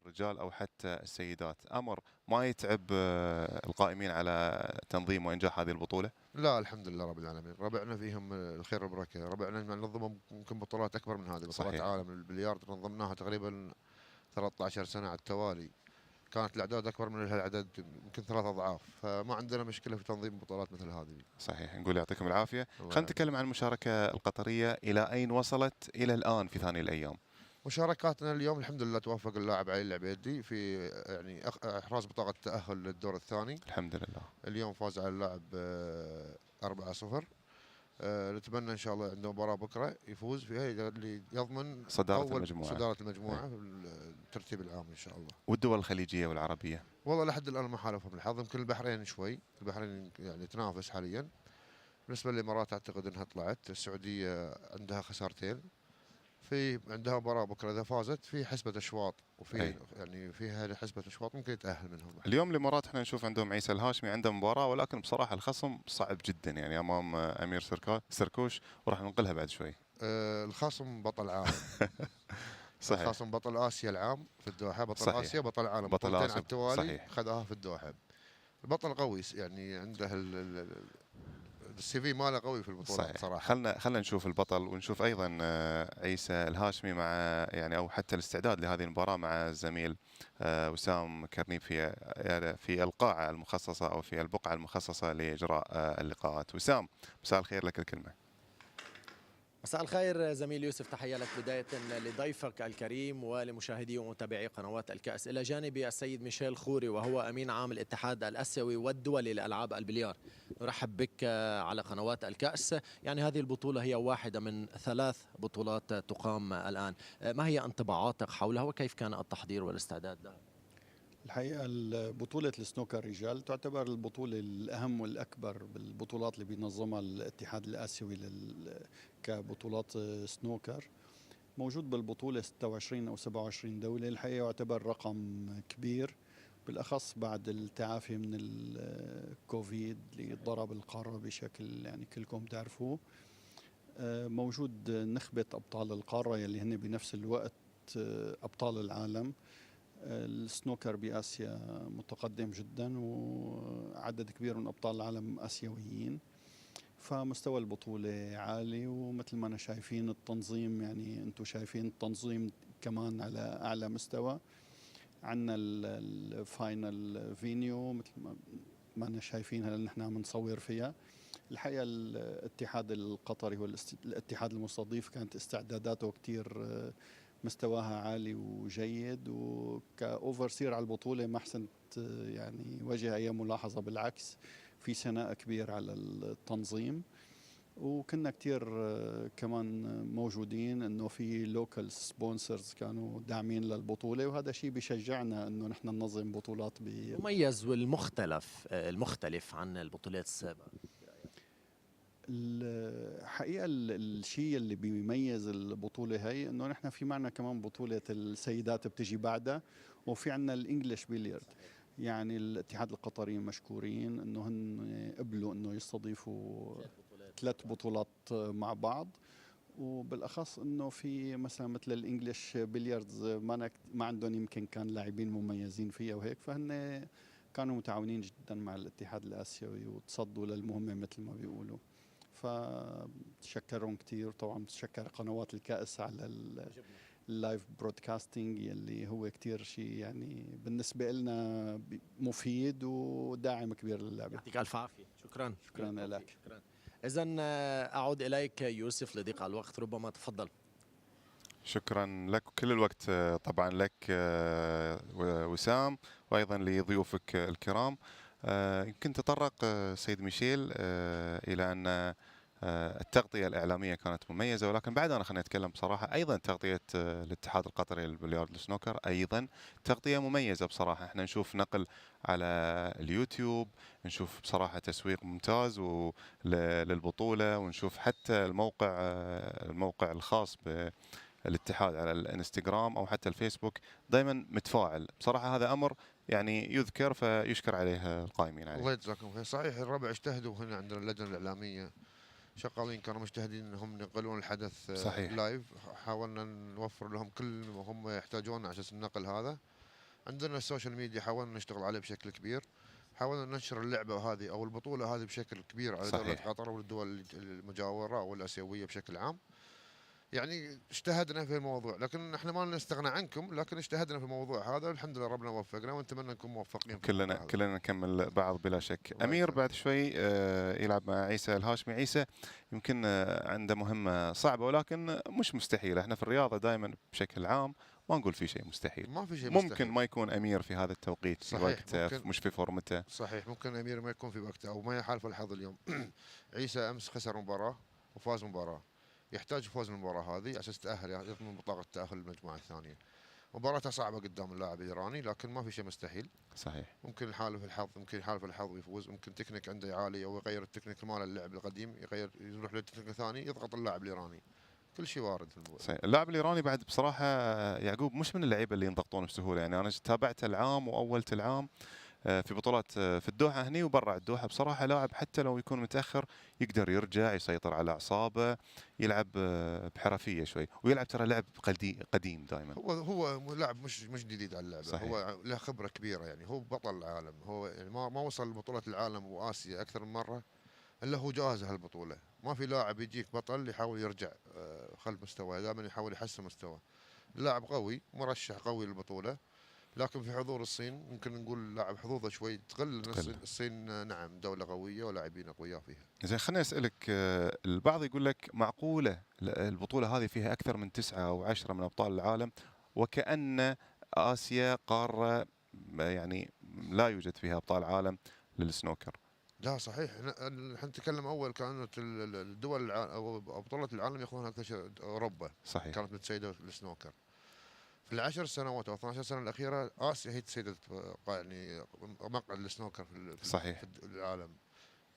الرجال أو حتى السيدات. أمر ما يتعب القائمين على تنظيم وإنجاح هذه البطولة؟ لا الحمد لله رب العالمين، ربعنا فيهم الخير والبركة، ربعنا ننظموا ممكن بطولات أكبر من هذه، بطولات صحيح. عالم البلياردو نظمناها تقريبا 13 سنة على التوالي، كانت الأعداد أكبر من العدد يمكن 3 أضعاف، فما عندنا مشكلة في تنظيم بطولات مثل هذه. صحيح، نقول يعطيكم العافية. الله خلينا يعافيك. نتكلم عن المشاركة القطرية، إلى أين وصلت إلى الآن في ثاني الأيام؟ مشاركاتنا اليوم الحمد لله توفق اللاعب علي العبيدي في يعني إحراز بطاقة التأهل للدور الثاني. الحمد لله. اليوم فاز على اللاعب 4-0. نتمنى ان شاء الله عنده مباراه بكره يفوز فيها اللي يضمن صدارة اول المجموعة. صداره المجموعه في الترتيب العام ان شاء الله. والدول الخليجية والعربية؟ والله لحد الان ما حالفهم الحظ، يمكن البحرين شوي، البحرين يعني تنافس حاليا. بالنسبه للامارات اعتقد انها طلعت، السعوديه عندها خسارتين، في عندها مباراه بكره اذا فازت في حسبه اشواط، وفي يعني فيها حسبه اشواط ممكن يتاهل منهم. اليوم الامارات احنا نشوف عندهم عيسى الهاشمي عنده مباراه، ولكن بصراحه الخصم صعب جدا يعني امام امير سركوش، وراح ننقلها بعد شوي. الخصم بطل عالم. صحيح. الخصم بطل اسيا العام في الدوحه، بطل صحيح. اسيا، بطل العالم، بطل بطولتين على آسيا. التوالي صحيح. خذاها في الدوحه. البطل قوي يعني عنده السي في ماله قوي في البطولات صحيح. صراحه. خلنا نشوف البطل، ونشوف ايضا عيسى الهاشمي مع يعني او حتى الاستعداد لهذه المباراه مع الزميل وسام كرنيب في القاعه المخصصه او في البقعه المخصصه لاجراء اللقاءات. وسام، مساء الخير، لك الكلمه. مساء الخير زميل يوسف، تحية لك بداية لضيفك الكريم ولمشاهدي ومتابعي قنوات الكأس، إلى جانب السيد ميشيل خوري وهو أمين عام الاتحاد الآسيوي والدولي لألعاب البليار. نرحب بك على قنوات الكأس. يعني هذه البطولة هي واحدة من 3 بطولات تقام الآن، ما هي انطباعاتك حولها وكيف كان التحضير والاستعداد لها؟ الحقيقة بطولة السنوكر رجال تعتبر البطولة الأهم والأكبر بالبطولات اللي بينظمها الاتحاد الآسيوي كبطولات سنوكر. موجود بالبطولة 26 أو 27 دولة، الحقيقة يعتبر رقم كبير، بالأخص بعد التعافي من الكوفيد اللي ضرب القارة بشكل يعني كلكم تعرفوه. موجود نخبة أبطال القارة يلي هن بنفس الوقت أبطال العالم. السنوكر بآسيا متقدم جدا وعدد كبير من أبطال العالم آسيويين، فمستوى البطولة عالي. ومثل ما أنا شايفين التنظيم، يعني أنتم شايفين التنظيم كمان على أعلى مستوى. عندنا الفاينل فينيو مثل ما أنا شايفين هلا نحن عم نصور فيها. الحقيقة الاتحاد القطري هو الاتحاد المستضيف، كانت استعداداته كتير مستواها عالي وجيد، وكأوفرسير على البطولة ما حسنت يعني وجه أي ملاحظة، بالعكس في ثناء كبير على التنظيم. وكنا كتير كمان موجودين انه في لوكال سبونسرز كانوا داعمين للبطولة، وهذا شيء بيشجعنا انه نحن ننظم بطولات مميز والمختلف عن البطولات السابقة. الحقيقة الشيء اللي بيميز البطولة هي انه نحن في معنا كمان بطولة السيدات بتجي بعدها، وفي عنا الانجليش بيليارد. يعني الاتحاد القطري مشكورين انه هن قبلوا انه يستضيفوا 3 بطولات مع بعض، وبالاخص انه في مثلا مثل الانجليش بيلياردز ما عندهم يمكن كان لاعبين مميزين فيها وهيك، فهن كانوا متعاونين جدا مع الاتحاد الاسيوي وتصدوا للمهمة مثل ما بيقولوا. فتشكرهم كثير. طبعا بتشكر قنوات الكأس على اللايف برودكاستنج يلي هو كثير شيء يعني بالنسبة لنا مفيد وداعم كبير للعبة. يعطيك ألف عافية. شكرا لك. إذا أعود إليك يوسف لضيق الوقت، ربما تفضل. شكرا لك، كل الوقت طبعا لك وسام، وأيضا لضيوفك الكرام. يمكن تطرق سيد ميشيل إلى أن التغطية الإعلامية كانت مميزة، ولكن بعد أنا خليني أتكلم بصراحة. أيضا تغطية الاتحاد القطري للبلياردو السنوكر أيضا تغطية مميزة بصراحة. احنا نشوف نقل على اليوتيوب، نشوف بصراحة تسويق ممتاز للبطولة، ونشوف حتى الموقع الخاص بالاتحاد على الانستغرام أو حتى الفيسبوك دائما متفاعل. بصراحة هذا أمر يعني يذكر فيشكر عليه القائمين عليه. الله يجزاكم خير. صحيح الربع اجتهدوا هنا عندنا اللجنه الاعلاميه، شغالين كانوا مجتهدين انهم ينقلون الحدث صحيح. لايف. حاولنا نوفر لهم كل ما هم يحتاجونه على اساس النقل هذا. عندنا السوشيال ميديا حاولنا نشتغل عليه بشكل كبير، حاولنا ننشر اللعبة هذه أو البطولة هذه بشكل كبير على دولة صحيح. قطر والدول المجاورة والآسيوية بشكل عام. يعني اجتهدنا في الموضوع، لكن احنا ما نستغنى عنكم، لكن اجتهدنا في الموضوع هذا والحمد لله ربنا وفقنا، ونتمنى نكون موفقين في الموضوع هذا. كلنا نكمل بعض بلا شك. الله امير يجزاك. بعد شوي يلعب مع عيسى الهاشمي. عيسى يمكن عنده مهمه صعبه ولكن مش مستحيله. احنا في الرياضه دائما بشكل عام ما نقول في شيء مستحيل. ما في شيء ممكن مستحيل. ما يكون امير في هذا التوقيت في صحيح، وقته ممكن. مش في فورمته. صحيح، ممكن امير ما يكون في وقته او ما يحالف الحظ اليوم. عيسى امس خسر مباراه وفاز مباراه، يحتاج يفوز المباراه هذه على اساس يتاهل، يضمن بطاقه التاهل للمجموعه الثانيه. مباراته صعبه قدام اللاعب الايراني، لكن ما في شيء مستحيل. صحيح. ممكن يحالف الحظ، ممكن يحالف الحظ ويفوز، ممكن تكنيك عنده عالي او يغير التكنيك مال اللاعب القديم، يروح للتكنيك الثاني يضغط اللاعب الايراني. كل شيء وارد في المباراه. صحيح. اللاعب الايراني بعد بصراحه يعقوب مش من اللعيبه اللي ينضغطون بسهوله. يعني انا تابعته العام واولت العام في بطولات في الدوحه هني وبرا الدوحه. بصراحه لاعب حتى لو يكون متاخر يقدر يرجع، يسيطر على اعصابه، يلعب بحرفيه شوي، ويلعب ترى لعب قديم دائما. هو لاعب مش جديد على اللعبه. صحيح. هو له خبره كبيره، يعني هو بطل العالم. هو يعني ما وصل لبطولات العالم واسيا اكثر من مره الا هو جاهز هالبطوله. ما في لاعب يجيك بطل يحاول يرجع خلف مستواه، دائما يحاول يحسن مستواه. لاعب قوي، مرشح قوي للبطوله، لكن في حضور الصين ممكن نقول لاعب حظوظه شوي تقل. الصين نعم دولة قوية ولاعبين أقوياء فيها. زين خليني اسالك، البعض يقول لك معقوله البطوله هذه فيها اكثر من 9 أو 10 من ابطال العالم، وكأن اسيا قاره يعني لا يوجد فيها ابطال عالم للسنوكر. لا صحيح، احنا نتكلم اول كانت الدول او بطولة العالم ياخذونها اكثر شيء اوروبا. صحيح. كانت متسيدة السنوكر. في العشر سنوات او 12 سنة الأخيرة آسيا هي تسيدت يعني مقعد السنوكر صحيح. في العالم.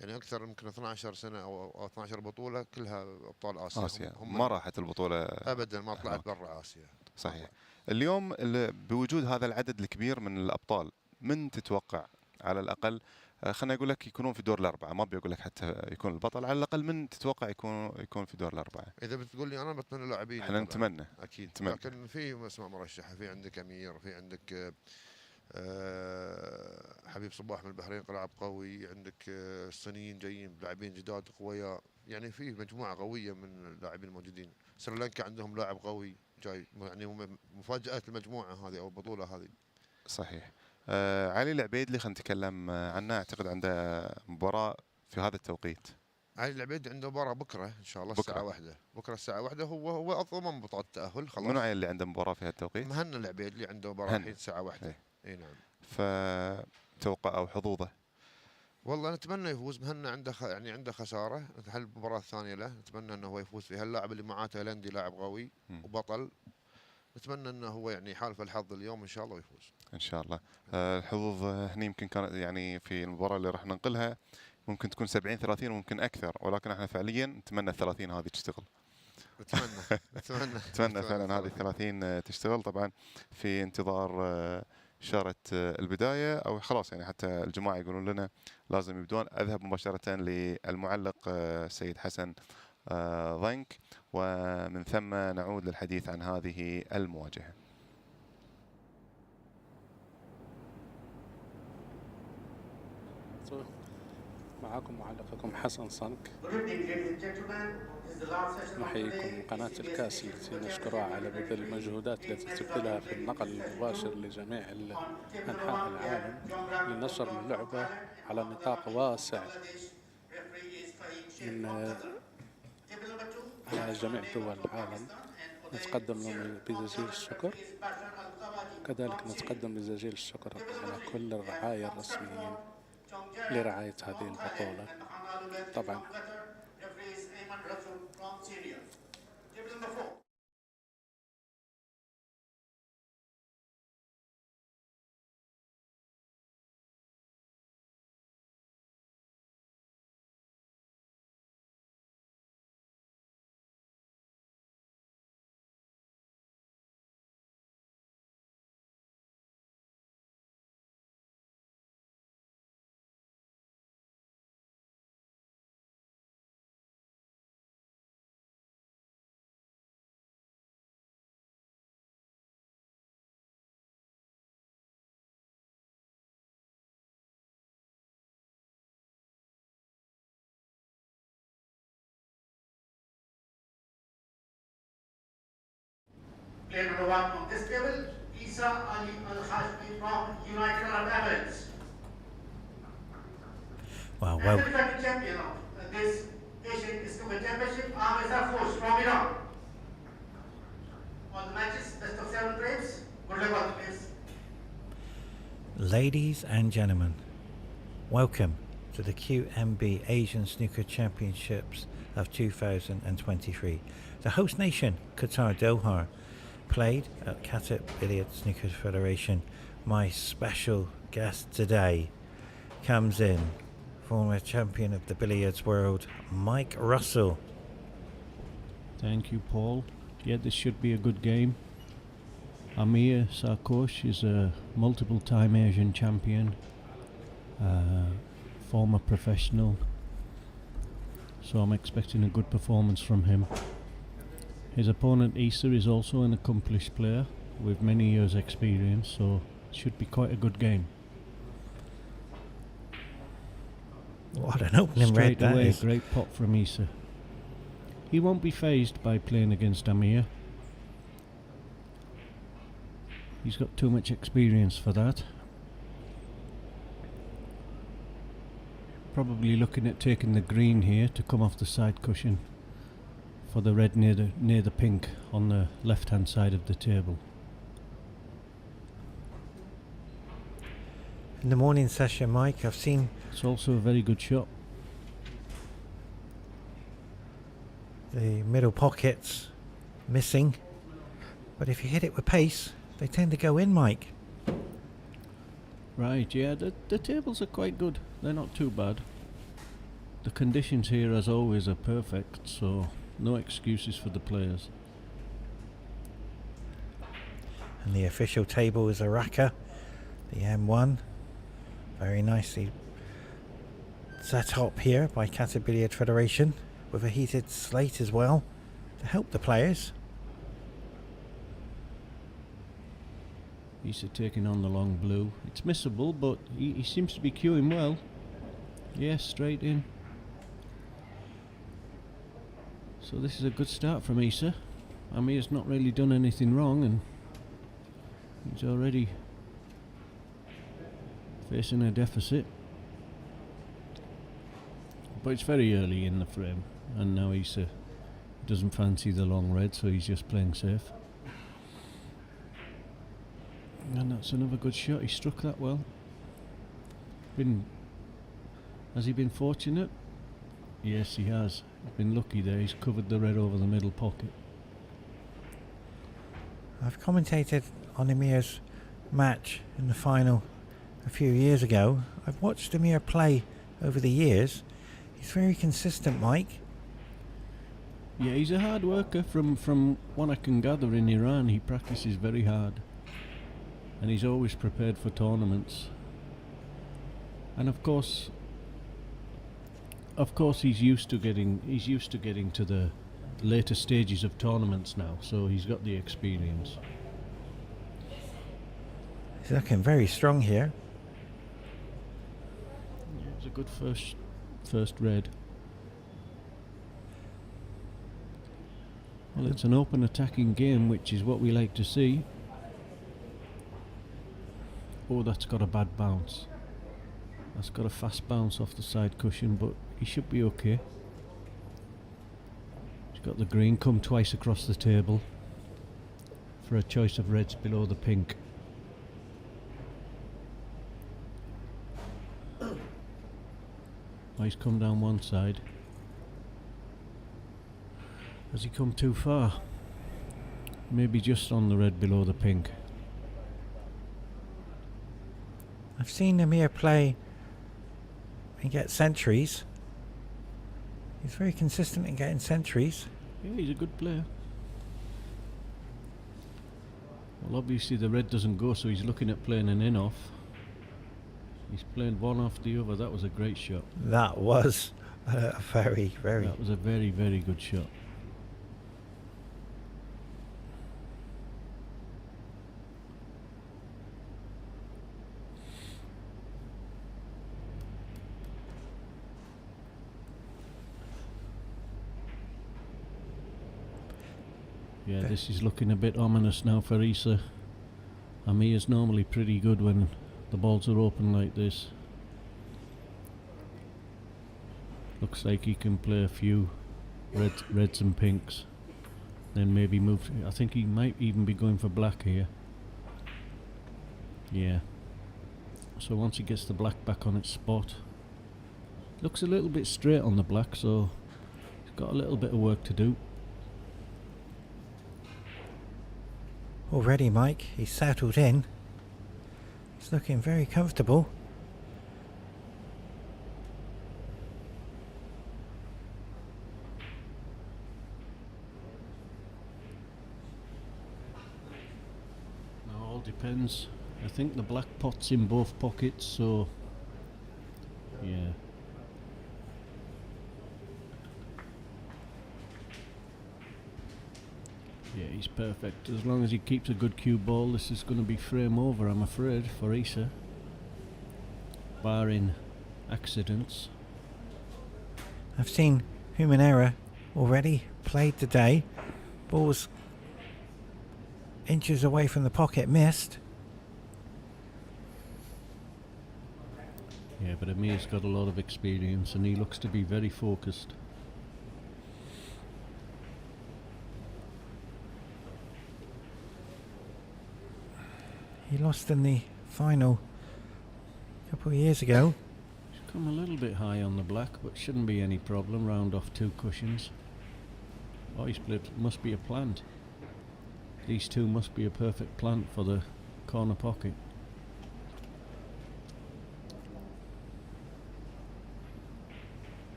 يعني اكثر يمكن 12 سنه او 12 بطوله كلها ابطال اسيا. اسيا ما راحت البطوله ابدا، ما طلعت برا اسيا. صحيح. اليوم بوجود هذا العدد الكبير من الابطال، من تتوقع على الاقل خلينا اقول لك يكونون في دور الاربعه، ما بيقول لك حتى يكون البطل، على الاقل من تتوقع يكون في دور الاربعه؟ اذا بتقول لي انا بتمنى لاعبين، احنا نتمنى اكيد نتمنى. لكن في اسماء مرشحه. في عندك امير، في عندك حبيب صباح من البحرين لاعب قوي، عندك الصينيين جايين لاعبين جداد قوياء. يعني في مجموعه قويه من اللاعبين الموجودين. سريلانكا عندهم لاعب قوي جاي، يعني مفاجاه المجموعه هذه او البطوله هذه. صحيح. علي العبيدلي خلينا نتكلم عنه. اعتقد عنده مباراه في هذا التوقيت. علي العبيد عنده مباراة بكرة إن شاء الله الساعة 1. بكرة الساعة 1 هو ضمن بطاقة التأهل خلاص. منو اللي عنده مباراة في هالتوقيت؟ مهنا العبيد اللي عنده مباراة الحين الساعة 1. اي نعم. فتوقع أو حظوظه؟ والله نتمنى يفوز. مهنا عنده يعني عنده خسارة، هل المباراة الثانية له نتمنى انه هو يفوز فيها. اللاعب اللي معاه تايلندي لاعب قوي وبطل، نتمنى انه هو يعني يحالف الحظ اليوم ان شاء الله ويفوز. ان شاء الله. الحظوظ هني يمكن كانت يعني في المباراة اللي راح ننقلها ممكن تكون 70-30 وممكن اكثر، ولكن احنا فعليا نتمنى ال30 هذه تشتغل. نتمنى فعلا هذه 30 تشتغل. طبعا في انتظار إشارة البداية أو خلاص، يعني حتى الجماعة يقولون لنا لازم يبدون. أذهب مباشرة للمعلق السيد حسن ضنك، ومن ثم نعود للحديث عن هذه المواجهة. معكم معلقكم حسن صنك، نحييكم قناة الكاس التي نشكرها على بذل المجهودات التي تبذلها في النقل المباشر لجميع أنحاء العالم لنشر اللعبة على نطاق واسع من على جميع دول العالم. نتقدم لهم بجزيل الشكر، كذلك نتقدم بجزيل الشكر على كل الرعايا الرسميين لرعاية هذه البطولة. طبعا Player number 1 on this table, EISSA Ali Al-HASHMI from United Arab Emirates. Wow, And well, the defending champion of this Asian Snooker Championship, AMIR SARKHOSH from Iran. On the matches, best of 7 frames. Good luck, please. ladies and gentlemen, welcome to the QNB Asian Snooker Championships of 2023. The host nation, Qatar Doha, played at Qatar Billiard Snooker Federation. My special guest today comes in, former champion of the billiards world, Mike Russell. Thank you, Paul. Yeah, this should be a good game. AMIR SARKHOSH is a multiple-time Asian champion, former professional, so I'm expecting a good performance from him. His opponent EISSA is also an accomplished player with many years experience, so it should be quite a good game. What an opening red Straight that away, is. a great pot from EISSA. He won't be fazed by playing against AMIR. He's got too much experience for that. Probably looking at taking the green here to come off the side cushion for the red near the pink on the left hand side of the table. In the morning session, Mike, I've seen It's also a very good shot. the middle pockets missing, but if you hit it with pace, they tend to go in, Mike. Right, yeah, the tables are quite good. They're not too bad. The conditions here, as always, are perfect, so no excuses for the players. And the official table is a racker, the M1, very nicely set up here by Qatar Billiard Federation, with a heated slate as well to help the players. He's taking on the long blue. It's missable, but he seems to be cueing well. Yes, straight in. So this is a good start from EISSA. AMIR's not really done anything wrong, and he's already facing a deficit. But it's very early in the frame, and now EISSA doesn't fancy the long red, so he's just playing safe. And that's another good shot. He struck that well. Has he been fortunate? Yes, he has. He's been lucky there. He's covered the red over the middle pocket. I've commentated on Amir's match in the final a few years ago. I've watched Amir play over the years. He's very consistent, Mike. Yeah, he's a hard worker. From what I can gather in Iran, he practices very hard. And he's always prepared for tournaments. And of course he's used to getting to the later stages of tournaments now, so he's got the experience. He's looking very strong here. Yeah, it's a good first red. Well, it's an open attacking game, which is what we like to see. Oh, that's got a bad bounce. That's got a fast bounce off the side cushion, but he should be okay. He's got the green, come twice across the table for a choice of reds below the pink. Oh, he's come down one side. Has he come too far? Maybe just on the red below the pink. I've seen Amir play and get centuries. He's very consistent in getting centuries. Yeah, he's a good player. Well, obviously the red doesn't go, so he's looking at playing an in-off. He's playing one after the other. That was a great shot. That was a very, very... That was a very, very good shot. Yeah, this is looking a bit ominous now for EISSA. AMIR is normally pretty good when the balls are open like this. Looks like he can play a few reds and pinks. Then maybe move. I think he might even be going for black here. Yeah. So once he gets the black back on its spot, looks a little bit straight on the black, so he's got a little bit of work to do. Already, Mike, he's settled in. He's looking very comfortable. Now all depends. I think the black pot's in both pockets, so yeah. Yeah, he's perfect. As long as he keeps a good cue ball, this is going to be frame over, I'm afraid, for EISSA. Barring accidents. I've seen human error already played today. Ball's inches away from the pocket, missed. Yeah, but Amir's got a lot of experience and he looks to be very focused. He lost in the final a couple of years ago. He's come a little bit high on the black, but shouldn't be any problem. Round off 2 cushions. Oh, he's played, must be a plant. These two must be a perfect plant for the corner pocket.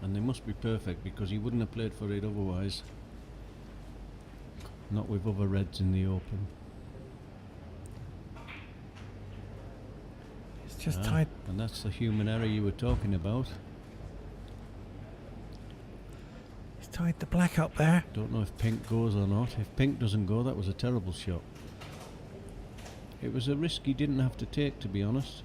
And they must be perfect because he wouldn't have played for it otherwise. Not with other reds in the open. It's just tied. And that's the human error you were talking about. He's tied the black up there. Don't know if pink goes or not. If pink doesn't go, that was a terrible shot. It was a risk he didn't have to take, to be honest.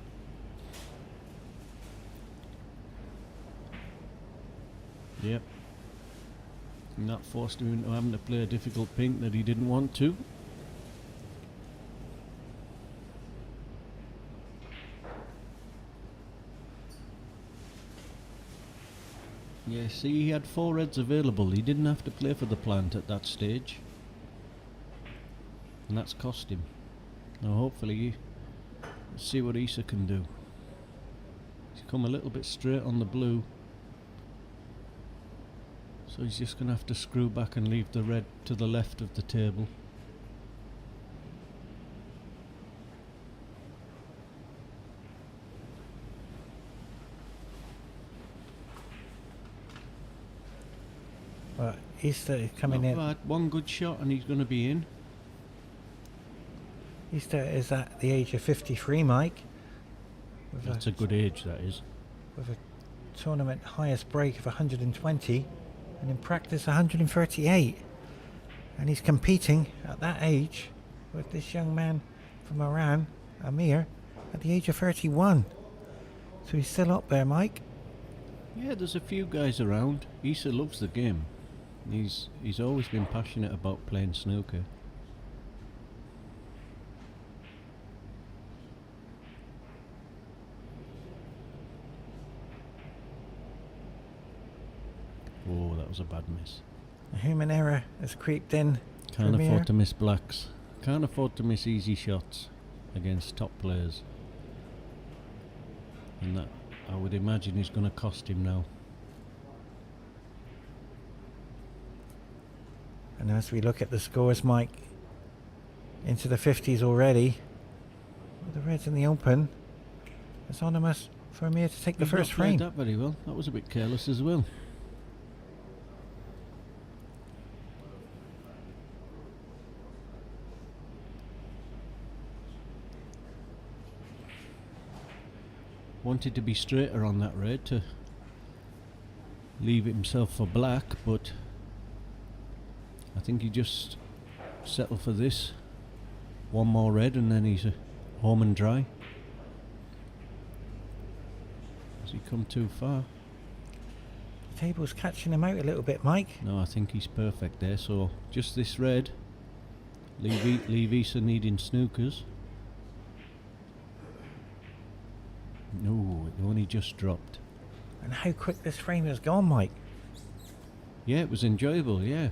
Yep. And that forced him into having to play a difficult pink that he didn't want to. Yeah, see, he had 4 reds available. He didn't have to play for the plant at that stage. And that's cost him. Now hopefully, let's see what EISSA can do. He's come a little bit straight on the blue. So he's just going to have to screw back and leave the red to the left of the table. But EISSA is coming in. Not bad. One good shot and he's going to be in. EISSA is at the age of 53, Mike. That's a good age, that is. With a tournament highest break of 120. And in practice 138, and he's competing at that age with this young man from Iran, AMIR, at the age of 31. So he's still up there, Mike. Yeah, there's a few guys around. EISSA loves the game. He's always been passionate about playing snooker. Oh, that was a bad miss. A human error has creeped in. Can't afford to miss blacks. Can't afford to miss easy shots against top players. And that, I would imagine, is going to cost him now. And as we look at the scores, Mike, into the 50s already. With the reds in the open. It's anonymous for AMIR to take the first frame. That very well. That was a bit careless as well. Wanted to be straighter on that red to leave himself for black, but I think he just settled for this. One more red and then he's home and dry. Has he come too far? table's catching him out a little bit, Mike. No, I think he's perfect there. So just this red. Leave EISSA needing snookers. No, it only just dropped. And how quick this frame has gone, Mike. Yeah, it was enjoyable, yeah.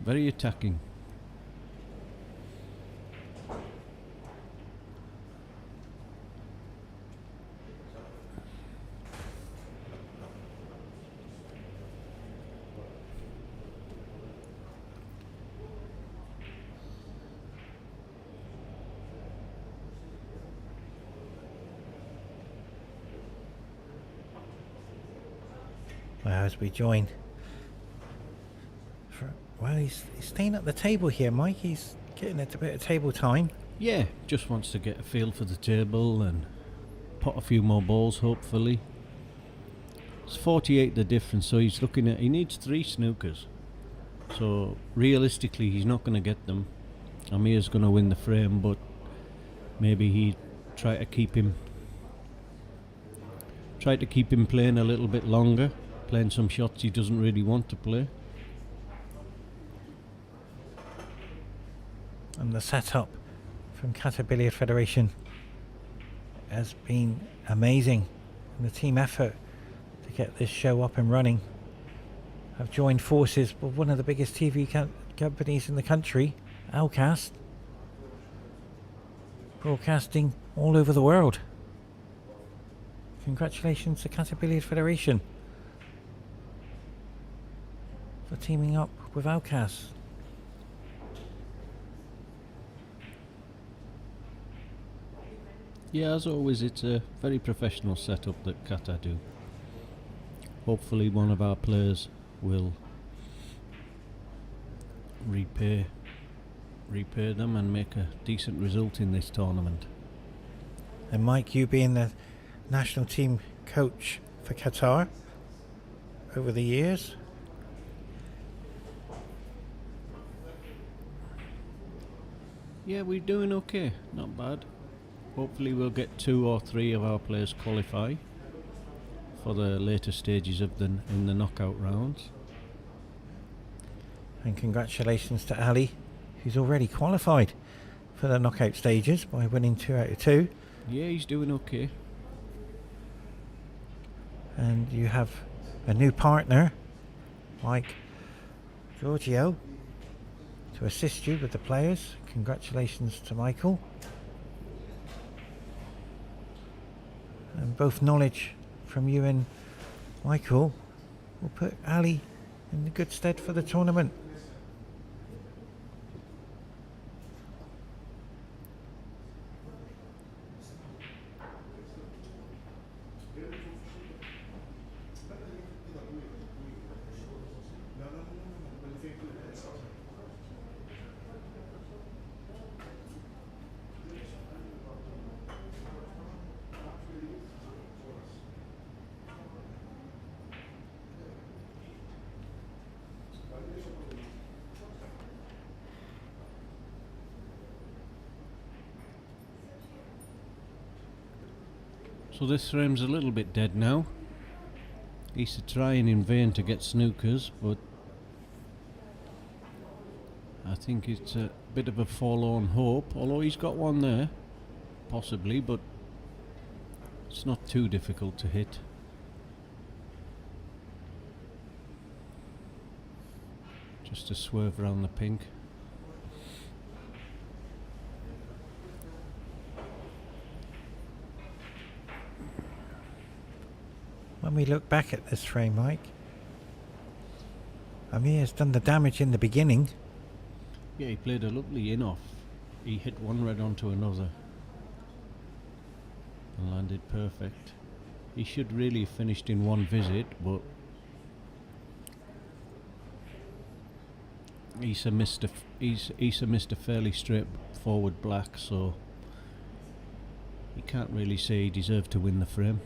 Very attacking. Well, as we join. Well, he's staying at the table here, Mike. He's getting a bit of table time. Yeah, just wants to get a feel for the table and pot a few more balls, hopefully. It's 48 the difference, so he's looking at... He needs 3 snookers. So, realistically, he's not going to get them. AMIR's going to win the frame, but maybe he try to keep him playing a little bit longer, playing some shots he doesn't really want to play. And the setup from Qatar Billiard Federation has been amazing. And the team effort to get this show up and running have joined forces with one of the biggest TV companies in the country, Alcast, broadcasting all over the world. Congratulations to Qatar Billiard Federation for teaming up with Alcast. Yeah, as always, it's a very professional setup that Qatar do. Hopefully one of our players will repay them and make a decent result in this tournament. And Mike, you being the national team coach for Qatar over the years, yeah, we're doing okay, not bad. Hopefully we'll get 2 or 3 of our players qualify for the later stages of in the knockout rounds. and congratulations to Ali, who's already qualified for the knockout stages by winning 2 out of 2. Yeah, he's doing okay. And you have a new partner, Mike Giorgio, to assist you with the players. Congratulations to Michael. And both knowledge from you and Michael will put Ali in good stead for the tournament. So this frame's a little bit dead now. He's trying in vain to get snookers, but I think it's a bit of a forlorn hope, although he's got one there, possibly, but it's not too difficult to hit. Just a swerve around the pink. When we look back at this frame, Mike, AMIR has done the damage in the beginning. Yeah, he played a lovely in-off. He hit one red onto another and landed perfect. He should really have finished in one visit, but EISSA missed a fairly straightforward black, so you can't really say he deserved to win the frame.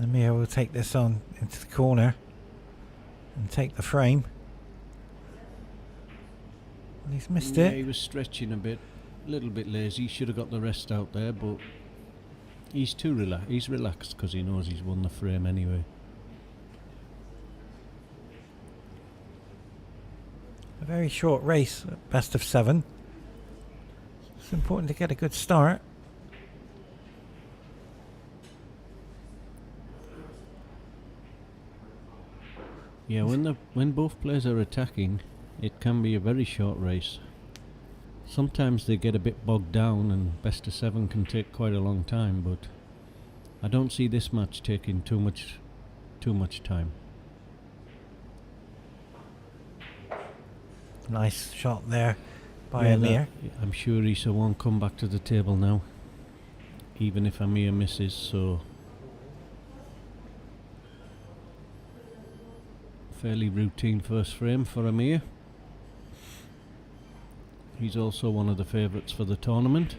AMIR will take this on into the corner and take the frame. And he's missed Yeah, it. he was stretching a little bit lazy. Should have got the rest out there, but He's too relaxed. He's relaxed because he knows he's won the frame anyway. A very short race, best of 7. It's important to get a good start. Yeah, when both players are attacking, it can be a very short race. Sometimes they get a bit bogged down and best of 7 can take quite a long time, but I don't see this match taking too much time. Nice shot there by Yeah, AMIR. I'm sure EISSA won't come back to the table now, even if AMIR misses, so fairly routine first frame for AMIR. He's also one of the favourites for the tournament.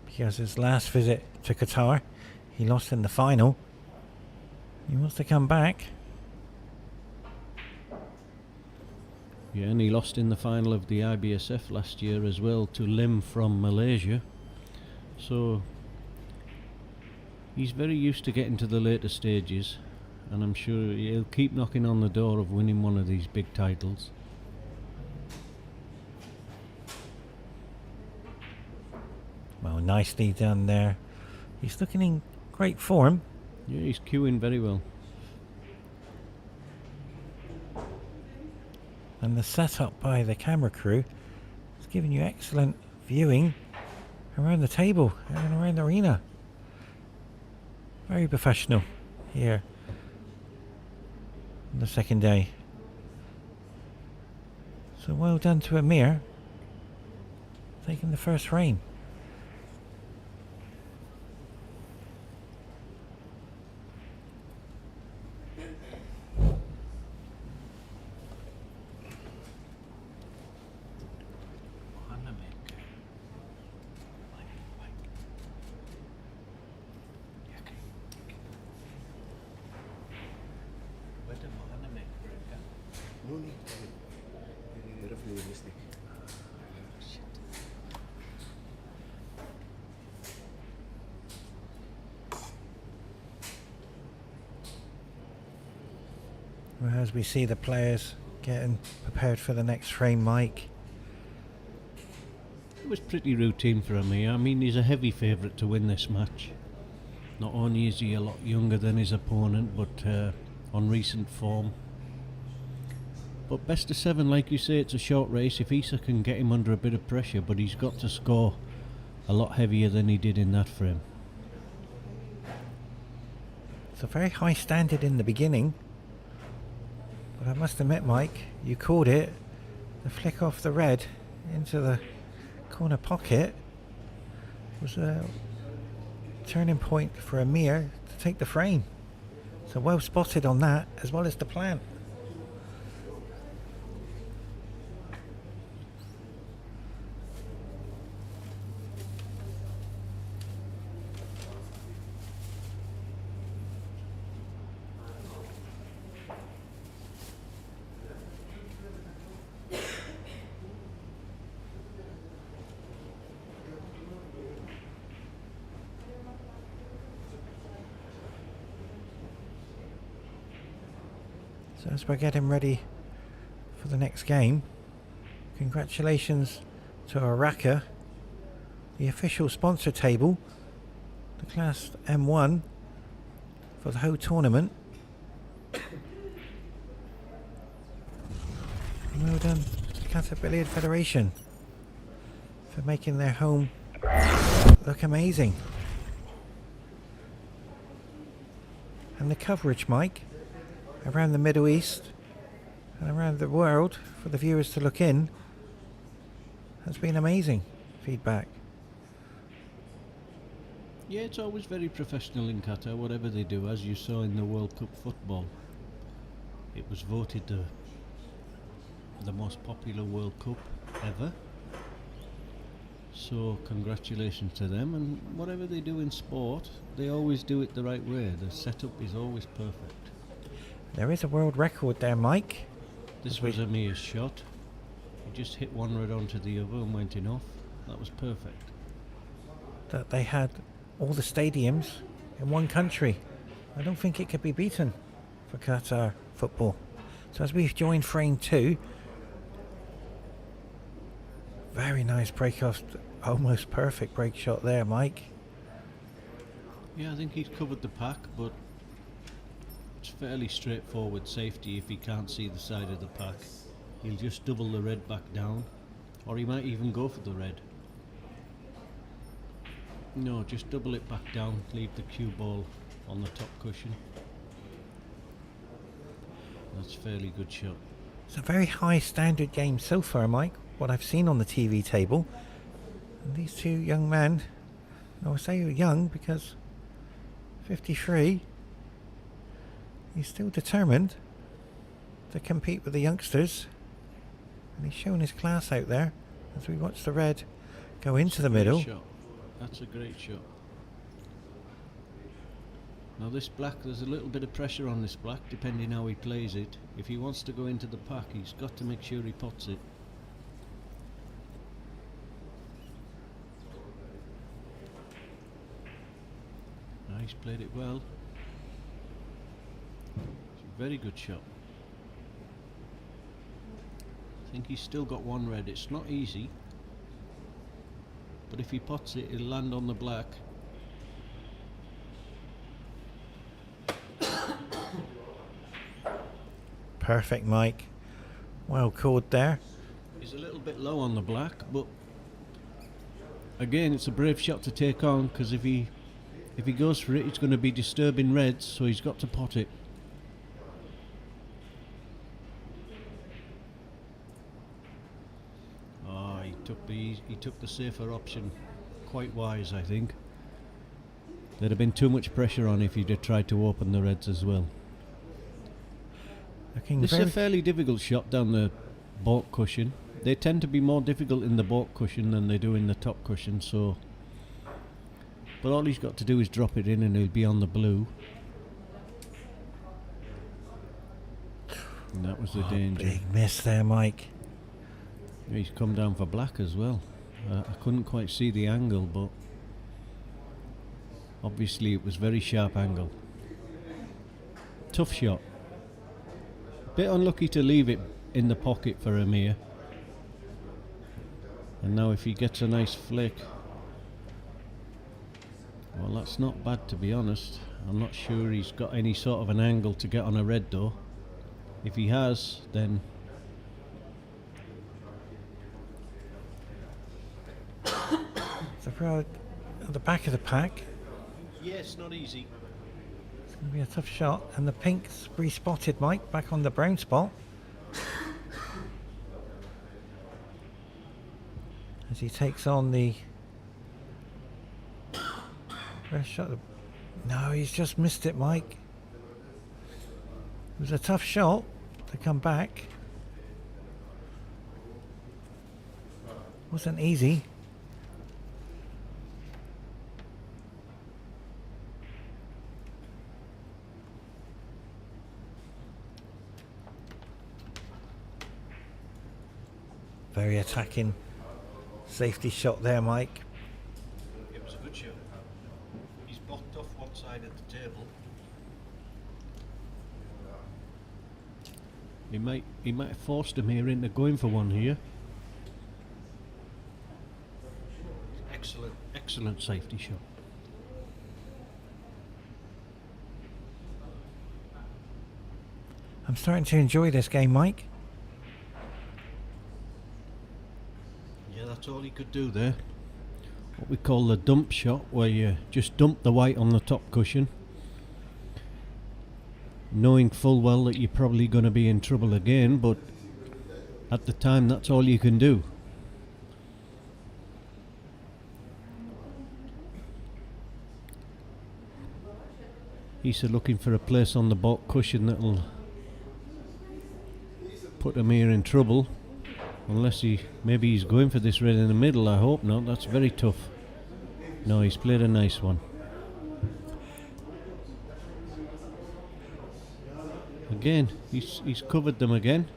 He has his last visit to Qatar. He lost in the final. He wants to come back. Yeah, and he lost in the final of the IBSF last year as well to Lim from Malaysia. So he's very used to getting to the later stages, and I'm sure he'll keep knocking on the door of winning one of these big titles. Well, nicely done there. He's looking in great form. Yeah, he's queuing very well. And the setup by the camera crew is giving you excellent viewing around the table and around the arena. Very professional here on the second day. So well done to AMIR, taking the first frame. Well, as we see the players getting prepared for the next frame, Mike. It was pretty routine for AMIR. I mean, he's a heavy favourite to win this match. Not only is he a lot younger than his opponent, but on recent form. But best of 7, like you say, it's a short race. If EISSA can get him under a bit of pressure, but he's got to score a lot heavier than he did in that frame. It's a very high standard in the beginning. But I must admit, Mike, you called it. The flick off the red into the corner pocket was a turning point for AMIR to take the frame. So well spotted on that, as well as the plan. So as we're getting ready for the next game, congratulations to Araka, the official sponsor table, the Class M1 for the whole tournament. And well done to the Qatar Billiard Federation for making their home look amazing. And the coverage, Mike, around the Middle East and around the world for the viewers to look in has been amazing feedback. Yeah, it's always very professional in Qatar, whatever they do. As you saw in the World Cup football, it was voted the most popular World Cup ever. So congratulations to them, and whatever they do in sport, they always do it the right way. The setup is always perfect. There is a world record there, Mike. This was AMIR's shot. He just hit one right onto the other and went in off. That was perfect. That they had all the stadiums in one country. I don't think it could be beaten for Qatar football. So as we've joined frame 2, very nice break off, almost perfect break shot there, Mike. Yeah, I think he's covered the pack, but it's fairly straightforward safety if he can't see the side of the pack. He'll just double the red back down, or he might even go for the red. No, just double it back down, leave the cue ball on the top cushion. That's a fairly good shot. It's a very high standard game so far, Mike, what I've seen on the TV table. And these two young men, I will say young because 53, he's still determined to compete with the youngsters. And he's showing his class out there as we watch the red go into the middle. Shot. That's a great shot. Now this black, there's a little bit of pressure on this black depending how he plays it. If he wants to go into the pack, he's got to make sure he pots it. He's played it well. It's a very good shot. I think he's still got one red. It's not easy, but if he pots it, it'll land on the black. Perfect, Mike. Well called there. He's a little bit low on the black, but again, it's a brave shot to take on, because if he goes for it, it's going to be disturbing reds, so he's got to pot it. Oh, he took the safer option. Quite wise, I think. There'd have been too much pressure on if he'd have tried to open the reds as well. This is a fairly difficult shot down the baulk cushion. They tend to be more difficult in the baulk cushion than they do in the top cushion, so... But all he's got to do is drop it in and he'll be on the blue. And that was the danger. Big miss there, Mike. He's come down for black as well. I couldn't quite see the angle, but obviously it was very sharp angle. Tough shot. Bit unlucky to leave it in the pocket for AMIR. And now if he gets a nice flick... Well, that's not bad, to be honest. I'm not sure he's got any sort of an angle to get on a red though. If he has, then... The road at the back of the pack. Yeah, it's not easy. It's going to be a tough shot. And the pink's respotted, Mike, back on the brown spot. As he takes on the... First shot. No, he's just missed it, Mike. It was a tough shot to come back. Wasn't easy. Very attacking safety shot there, Mike. It was a good shot. He's blocked off one side of the table. He might have forced AMIR into going for one here. Excellent safety shot. I'm starting to enjoy this game, Mike. Yeah, that's all he could do there. What we call the dump shot, where you just dump the white on the top cushion, knowing full well that you're probably going to be in trouble again, but at the time that's all you can do. EISSA looking for a place on the baulk cushion that'll put AMIR in trouble. Unless maybe he's going for this red in the middle. I hope not. That's very tough. No, he's played a nice one. Again, he's covered them again.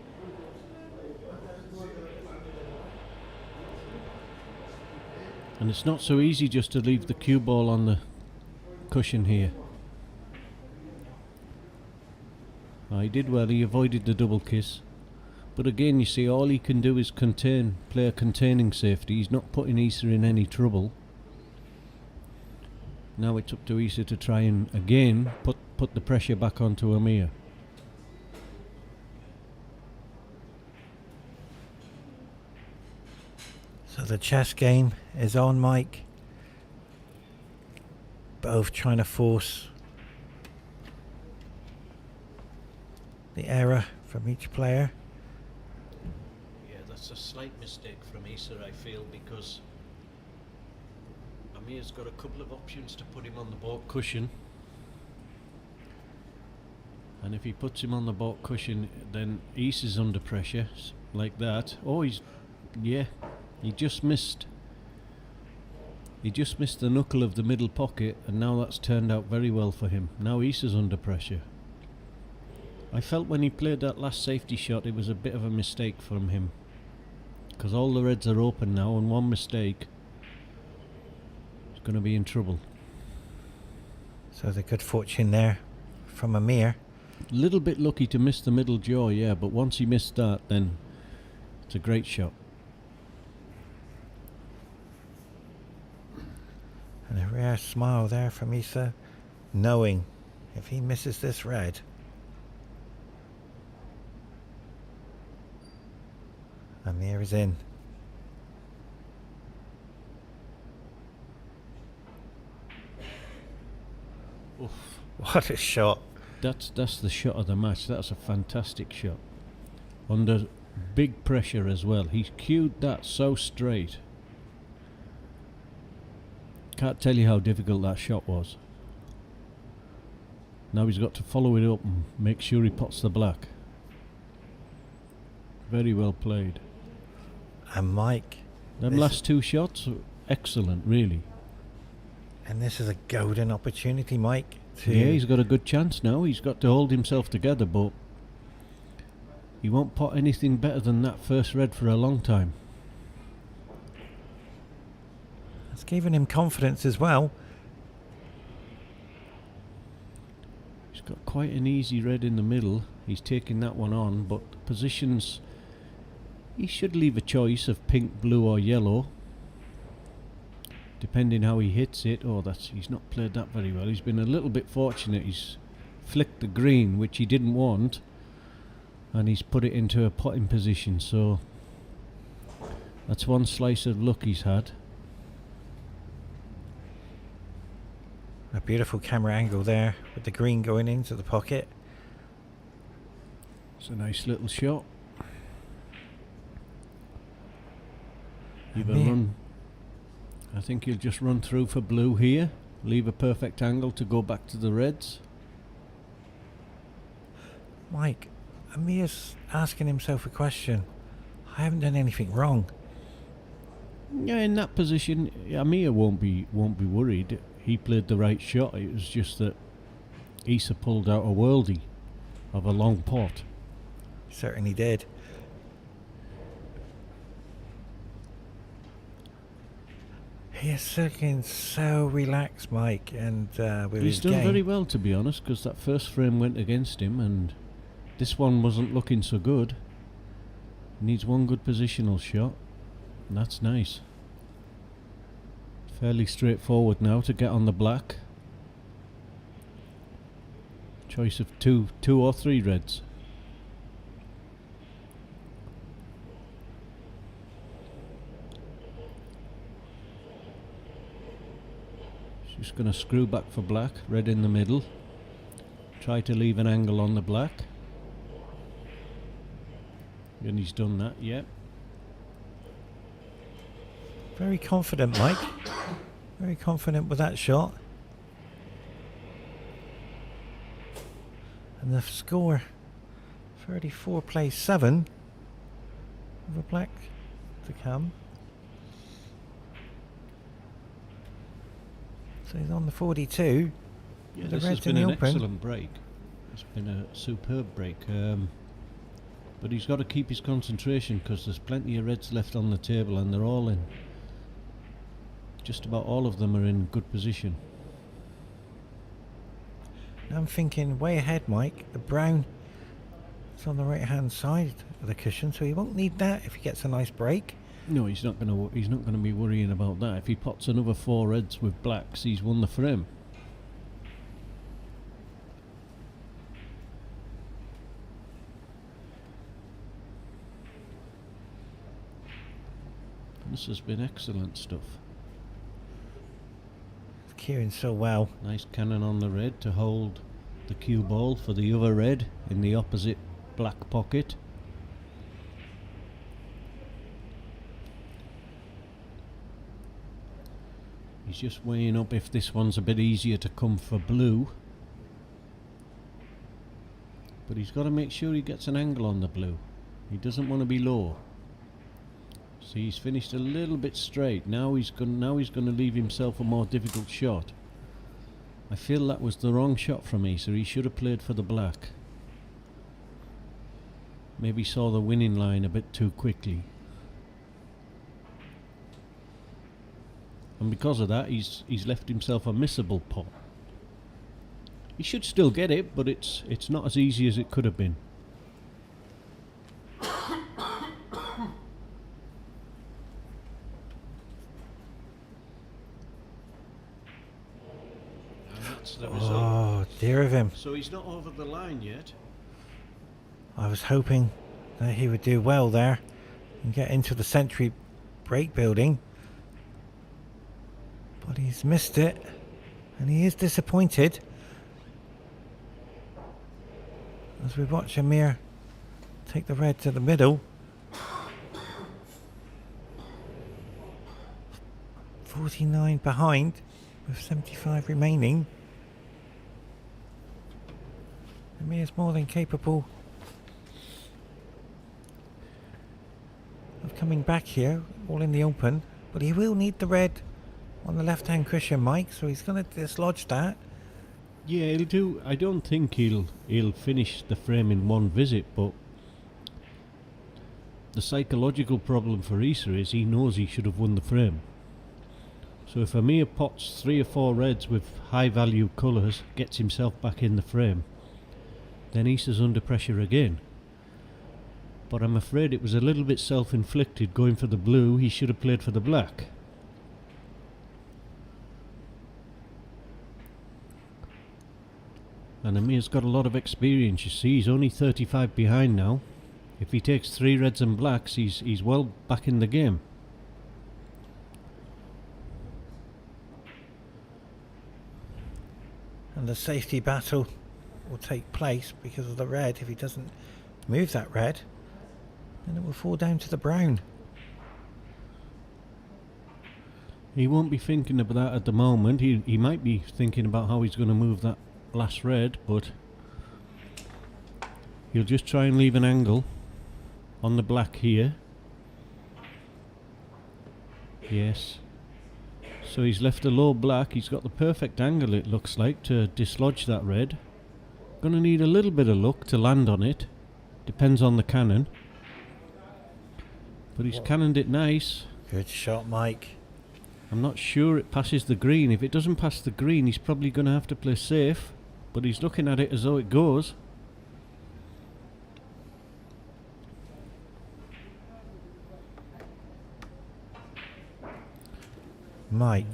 And it's not so easy just to leave the cue ball on the cushion here. He did well, he avoided the double kiss. But again, you see, all he can do is play a containing safety. He's not putting EISSA in any trouble. Now it's up to EISSA to try and again put the pressure back onto AMIR. So the chess game is on, Mike. Both trying to force the error from each player. Yeah, that's a slight mistake from EISSA, I feel, because AMIR's got a couple of options to put him on the baulk cushion. And if he puts him on the baulk cushion, then EISSA's under pressure, like that. Oh, he just missed. He just missed the knuckle of the middle pocket, and now that's turned out very well for him. Now EISSA's under pressure. I felt when he played that last safety shot it was a bit of a mistake from him, because all the reds are open now, and one mistake is going to be in trouble. So the good fortune there from AMIR. A little bit lucky to miss the middle jaw, yeah, but once he missed that, then it's a great shot. And a rare smile there from EISSA, knowing if he misses this red, AMIR is in. Oof. What a shot. That's the shot of the match. That's a fantastic shot. Under big pressure as well. He cued that so straight. Can't tell you how difficult that shot was. Now he's got to follow it up and make sure he pots the black. Very well played. And Mike, Them last two shots, excellent, really. and this is a golden opportunity, Mike. Yeah, he's got a good chance now. He's got to hold himself together, but he won't pot anything better than that first red for a long time. It's given him confidence as well. He's got quite an easy red in the middle. He's taking that one on, but positions, he should leave a choice of pink, blue or yellow, depending how he hits it. Oh, he's not played that very well. He's been a little bit fortunate. He's flicked the green, which he didn't want, and he's put it into a potting position. So that's one slice of luck he's had. A beautiful camera angle there with the green going into the pocket. It's a nice little shot. I think he'll just run through for blue here, leave a perfect angle to go back to the reds. Mike, AMIR's asking himself a question. I haven't done anything wrong. Yeah, in that position, AMIR won't be worried. He played the right shot. It was just that EISSA pulled out a worldie of a long pot. Certainly did. He is looking so relaxed, Mike, and with He's his done game. very well, to be honest, because that first frame went against him, and this one wasn't looking so good. Needs one good positional shot, and that's nice. Fairly straightforward now to get on the black. Choice of two or three reds. Just going to screw back for black, red in the middle. Try to leave an angle on the black. And he's done that, yeah. Very confident, Mike. Very confident with that shot. And the score, 34 plays 7. With a black to come. So he's on the 42. Yeah, The this red's has been in an the open. excellent break. It's been a superb break. But he's got to keep his concentration because there's plenty of reds left on the table and they're all in. just about all of them are in good position. I'm thinking way ahead, Mike. The brown is on the right hand side of the cushion, so he won't need that if he gets a nice break. No, he's not going to. He's not going to be worrying about that. If he pots another 4 reds with blacks, he's won the frame. This has been excellent stuff. It's cueing so well. Nice cannon on the red to hold the cue ball for the other red in the opposite black pocket. He's just weighing up if this one's a bit easier to come for blue. But he's got to make sure he gets an angle on the blue. He doesn't want to be low. So he's finished a little bit straight. Now he's going to leave himself a more difficult shot. I feel that was the wrong shot from EISSA. He should have played for the black. Maybe saw the winning line a bit too quickly. And because of that, he's left himself a missable pot. He should still get it, but it's not as easy as it could have been. Oh, dear of him. So he's not over the line yet. I was hoping that he would do well there and get into the century break building. But he's missed it. And he is disappointed. As we watch AMIR take the red to the middle. 49 behind with 75 remaining. AMIR is more than capable of coming back here, all in the open, but he will need the red on the left hand cushion, Mike, so he's going to dislodge that. Yeah, he'll do. I don't think he'll finish the frame in one visit, but the psychological problem for EISSA is he knows he should have won the frame. So if AMIR pots 3 or 4 reds with high value colours, gets himself back in the frame, then EISSA's under pressure again. But I'm afraid it was a little bit self-inflicted going for the blue. He should have played for the black. And AMIR's got a lot of experience, you see. He's only 35 behind now. If he takes 3 reds and blacks, he's well back in the game. And the safety battle will take place because of the red. If he doesn't move that red, then it will fall down to the brown. He won't be thinking about that at the moment. He might be thinking about how he's going to move that last red, but he'll just try and leave an angle on the black here. Yes. So he's left a low black. He's got the perfect angle, it looks like, to dislodge that red. Gonna need a little bit of luck to land on it. Depends on the cannon. But he's cannoned it nice. Good shot, Mike. I'm not sure it passes the green. If it doesn't pass the green, he's probably going to have to play safe. But he's looking at it as though it goes. Mike,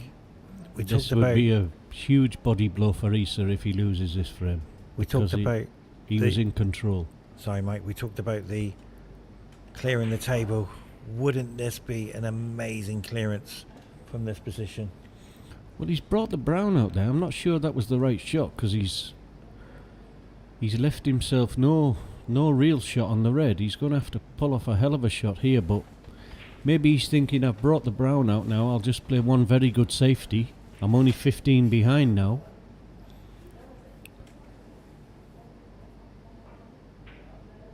we This talked about... would be a huge body blow for EISSA if he loses this frame. We talked about... He was in control. Sorry, Mike, we talked about the clearing the table. Wouldn't this be an amazing clearance from this position? Well, he's brought the brown out there. I'm not sure that was the right shot because he's left himself no real shot on the red. He's going to have to pull off a hell of a shot here, but maybe he's thinking, I've brought the brown out now, I'll just play one very good safety. I'm only 15 behind now.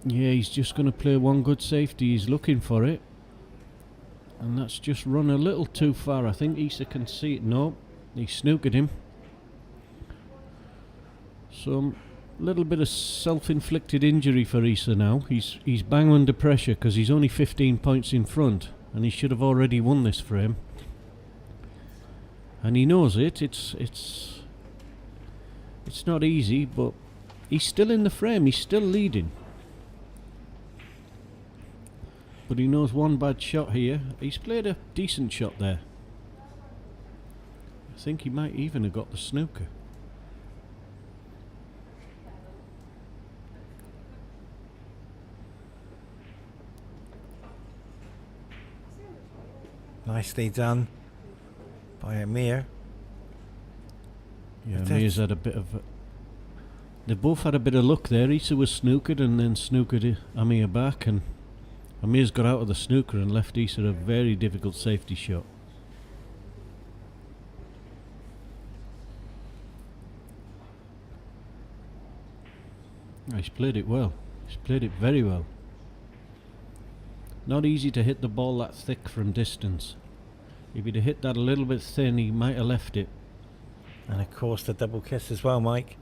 Yeah, he's just going to play one good safety. He's looking for it. And that's just run a little too far. I think EISSA can see it. No, he snookered him. So a little bit of self-inflicted injury for EISSA now. He's bang under pressure because he's only 15 points in front. And he should have already won this frame. and he knows it. It's not easy, but he's still in the frame. He's still leading. But he knows one bad shot here. He's played a decent shot there. I think he might even have got the snooker. Nicely done by AMIR. Yeah, Amir's had a bit of... They both had a bit of luck there. EISSA was snookered and then snookered AMIR back, and Amir's got out of the snooker and left EISSA a very difficult safety shot. He's played it well. He's played it very well. Not easy to hit the ball that thick from distance. If he'd have hit that a little bit thin, he might have left it. And of course the double kiss as well, Mike.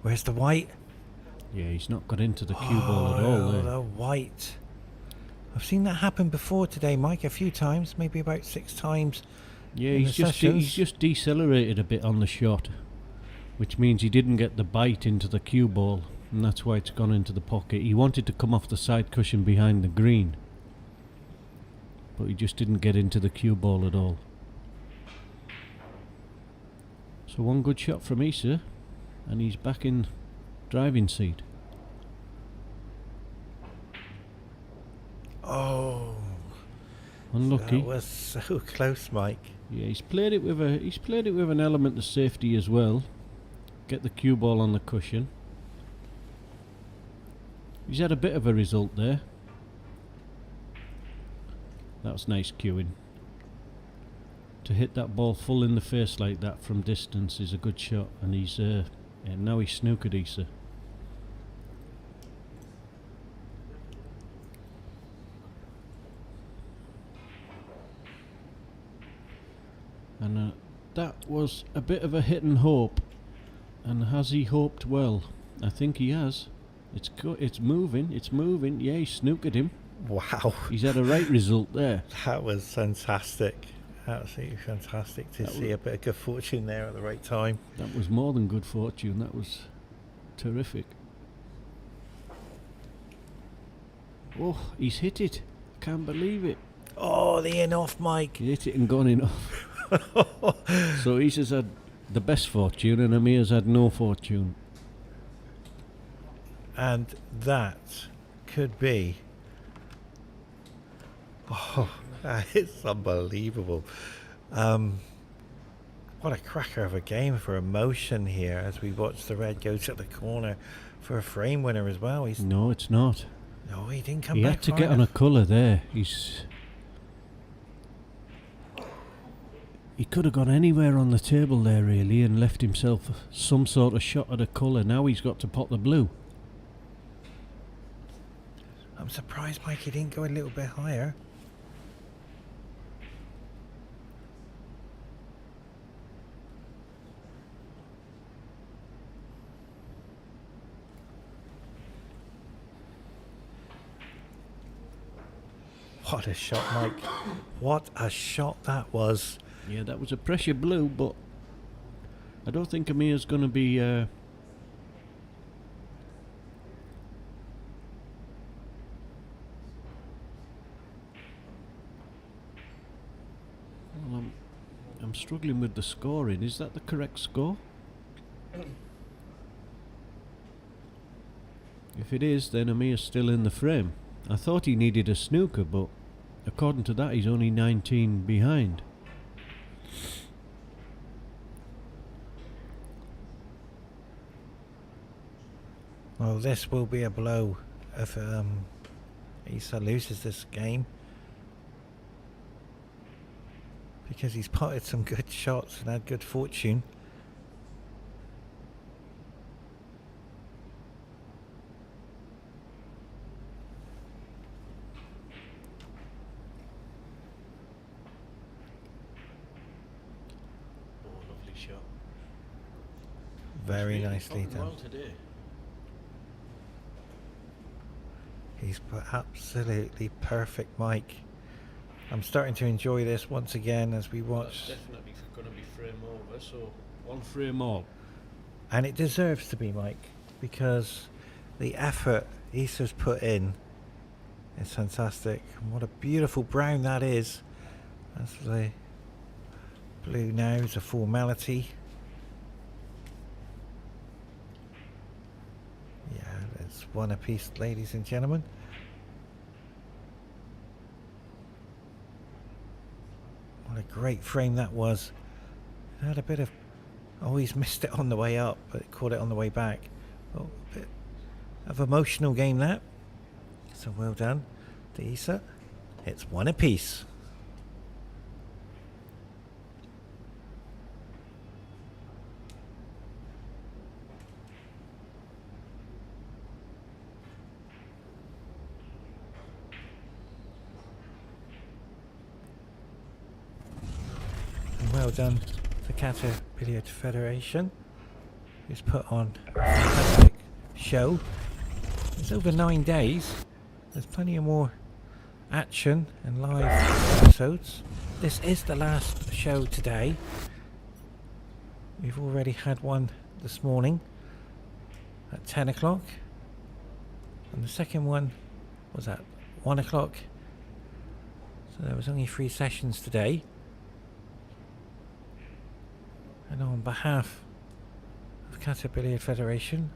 Where's the white? Yeah, he's not got into the cue ball at all there. The white. I've seen that happen before today, Mike, a few times, maybe about 6 times. Yeah, he's just decelerated a bit on the shot, which means he didn't get the bite into the cue ball, and that's why it's gone into the pocket. He wanted to come off the side cushion behind the green, but he just didn't get into the cue ball at all. So one good shot from EISSA, and he's back in driving seat. Oh, unlucky. that was so close, Mike. Yeah, he's played it with an element of safety as well. Get the cue ball on the cushion. He's had a bit of a result there. That was nice cueing. To hit that ball full in the face like that from distance is a good shot, and he's and now he's snookered EISSA. And that was a bit of a hit and hope. And has he hoped well? I think he has. It's moving. Yeah, he snookered him. Wow. He's had a right result there. That was fantastic. Absolutely fantastic to see a bit of good fortune there at the right time. That was more than good fortune. That was terrific. Oh, he's hit it. Can't believe it. Oh, the in off, Mike. He hit it and gone in off. So EISSA's had the best fortune and AMIR's had no fortune. And that could be... Oh, it's unbelievable. What a cracker of a game for emotion here as we watch the red go to the corner for a frame winner as well. No, it's not. No, he didn't come back. He had to get on a colour there. He could have gone anywhere on the table there really and left himself some sort of shot at a colour. Now he's got to pot the blue. I'm surprised Mike he didn't go a little bit higher. What a shot, Mike. What a shot that was. Yeah, that was a pressure blue, but I don't think AMIR's going to be... Well, I'm struggling with the scoring. Is that the correct score? If it is, then AMIR's still in the frame. I thought he needed a snooker, but according to that, he's only 19 behind. Well, this will be a blow if EISSA loses this game, because he's potted some good shots and had good fortune. Oh, lovely shot. Very nicely done. Well today. He's put absolutely perfect mic. I'm starting to enjoy this once again as we watch. That's definitely going to be frame over, so 1 frame all. And it deserves to be, Mike, because the effort EISSA's put in is fantastic. And what a beautiful brown that is. That's the blue now is a formality. Yeah, it's 1 apiece, ladies and gentlemen. What a great frame that was. It had a bit of... Oh, he's missed it on the way up, but caught it on the way back. Oh, a bit of emotional game that. So well done to EISSA. It's 1 apiece. And well done to Qatar Billiard Federation, who's put on a fantastic show. It's over 9 days. There's plenty of more action and live episodes. This is the last show today. We've already had one this morning at 10 o'clock. And the second one was at 1 o'clock. So there was only 3 sessions today. And on behalf of Qatar Billiard Federation,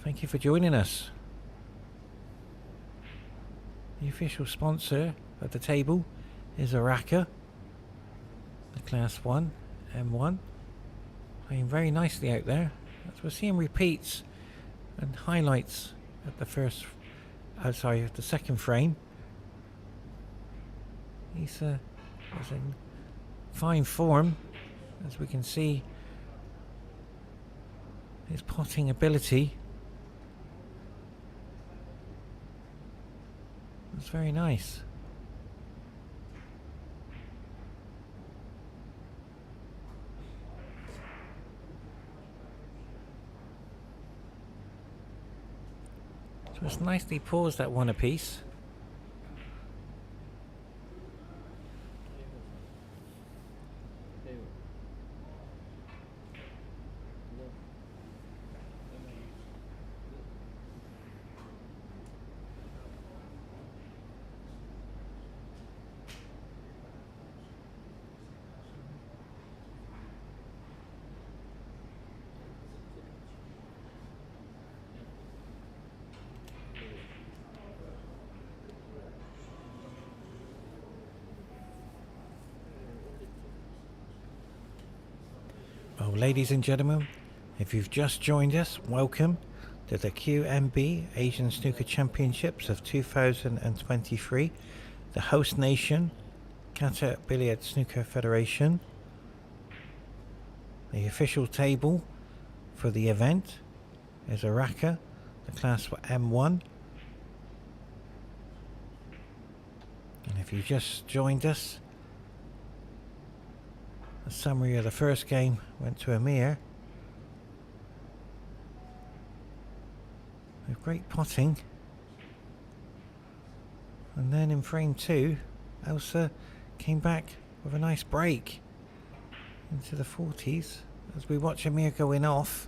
thank you for joining us. The official sponsor of the table is Araka, the Class 1 M1, playing very nicely out there. As we're seeing repeats and highlights at the the second frame. EISSA is in fine form, as we can see his potting ability. It's very nice. So it's nicely paused at 1 apiece. Well, ladies and gentlemen, if you've just joined us, welcome to the QNB Asian Snooker Championships of 2023. The host nation, Qatar Billiard Snooker Federation. The official table for the event is Araka, the Class M1. And if you just joined us, a summary of the first game went to AMIR with great potting, and then in frame 2 EISSA came back with a nice break into the 40s as we watch AMIR going off.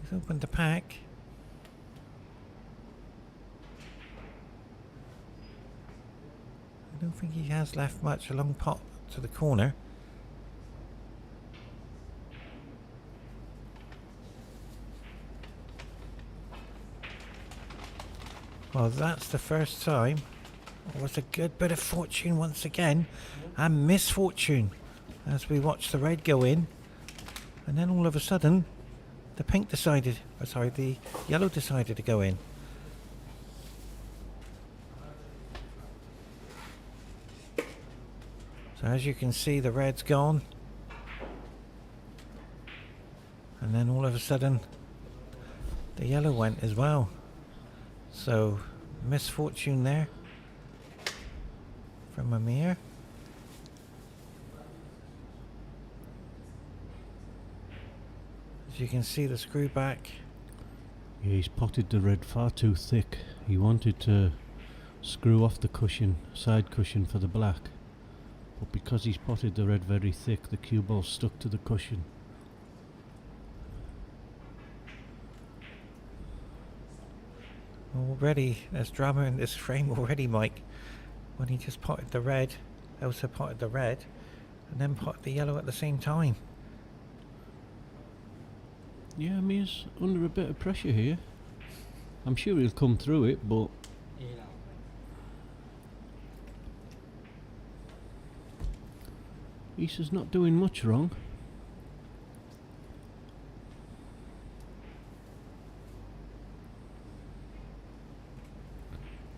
He's opened the pack. I don't think he has left much. A long pot to the corner. Well, that's the first time. It was a good bit of fortune once again, and misfortune as we watch the red go in, and then all of a sudden the pink decided, the yellow decided to go in. So as you can see, the red's gone, and then all of a sudden the yellow went as well. So misfortune there from AMIR. As you can see, the screw back. Yeah, he's potted the red far too thick. He wanted to screw off the cushion, side cushion for the black, but because he's potted the red very thick, the cue ball stuck to the cushion. Already, there's drama in this frame already, Mike. When he just potted the red, also potted the red, and then potted the yellow at the same time. Yeah, Amir's under a bit of pressure here. I'm sure he'll come through it, but EISSA's not doing much wrong.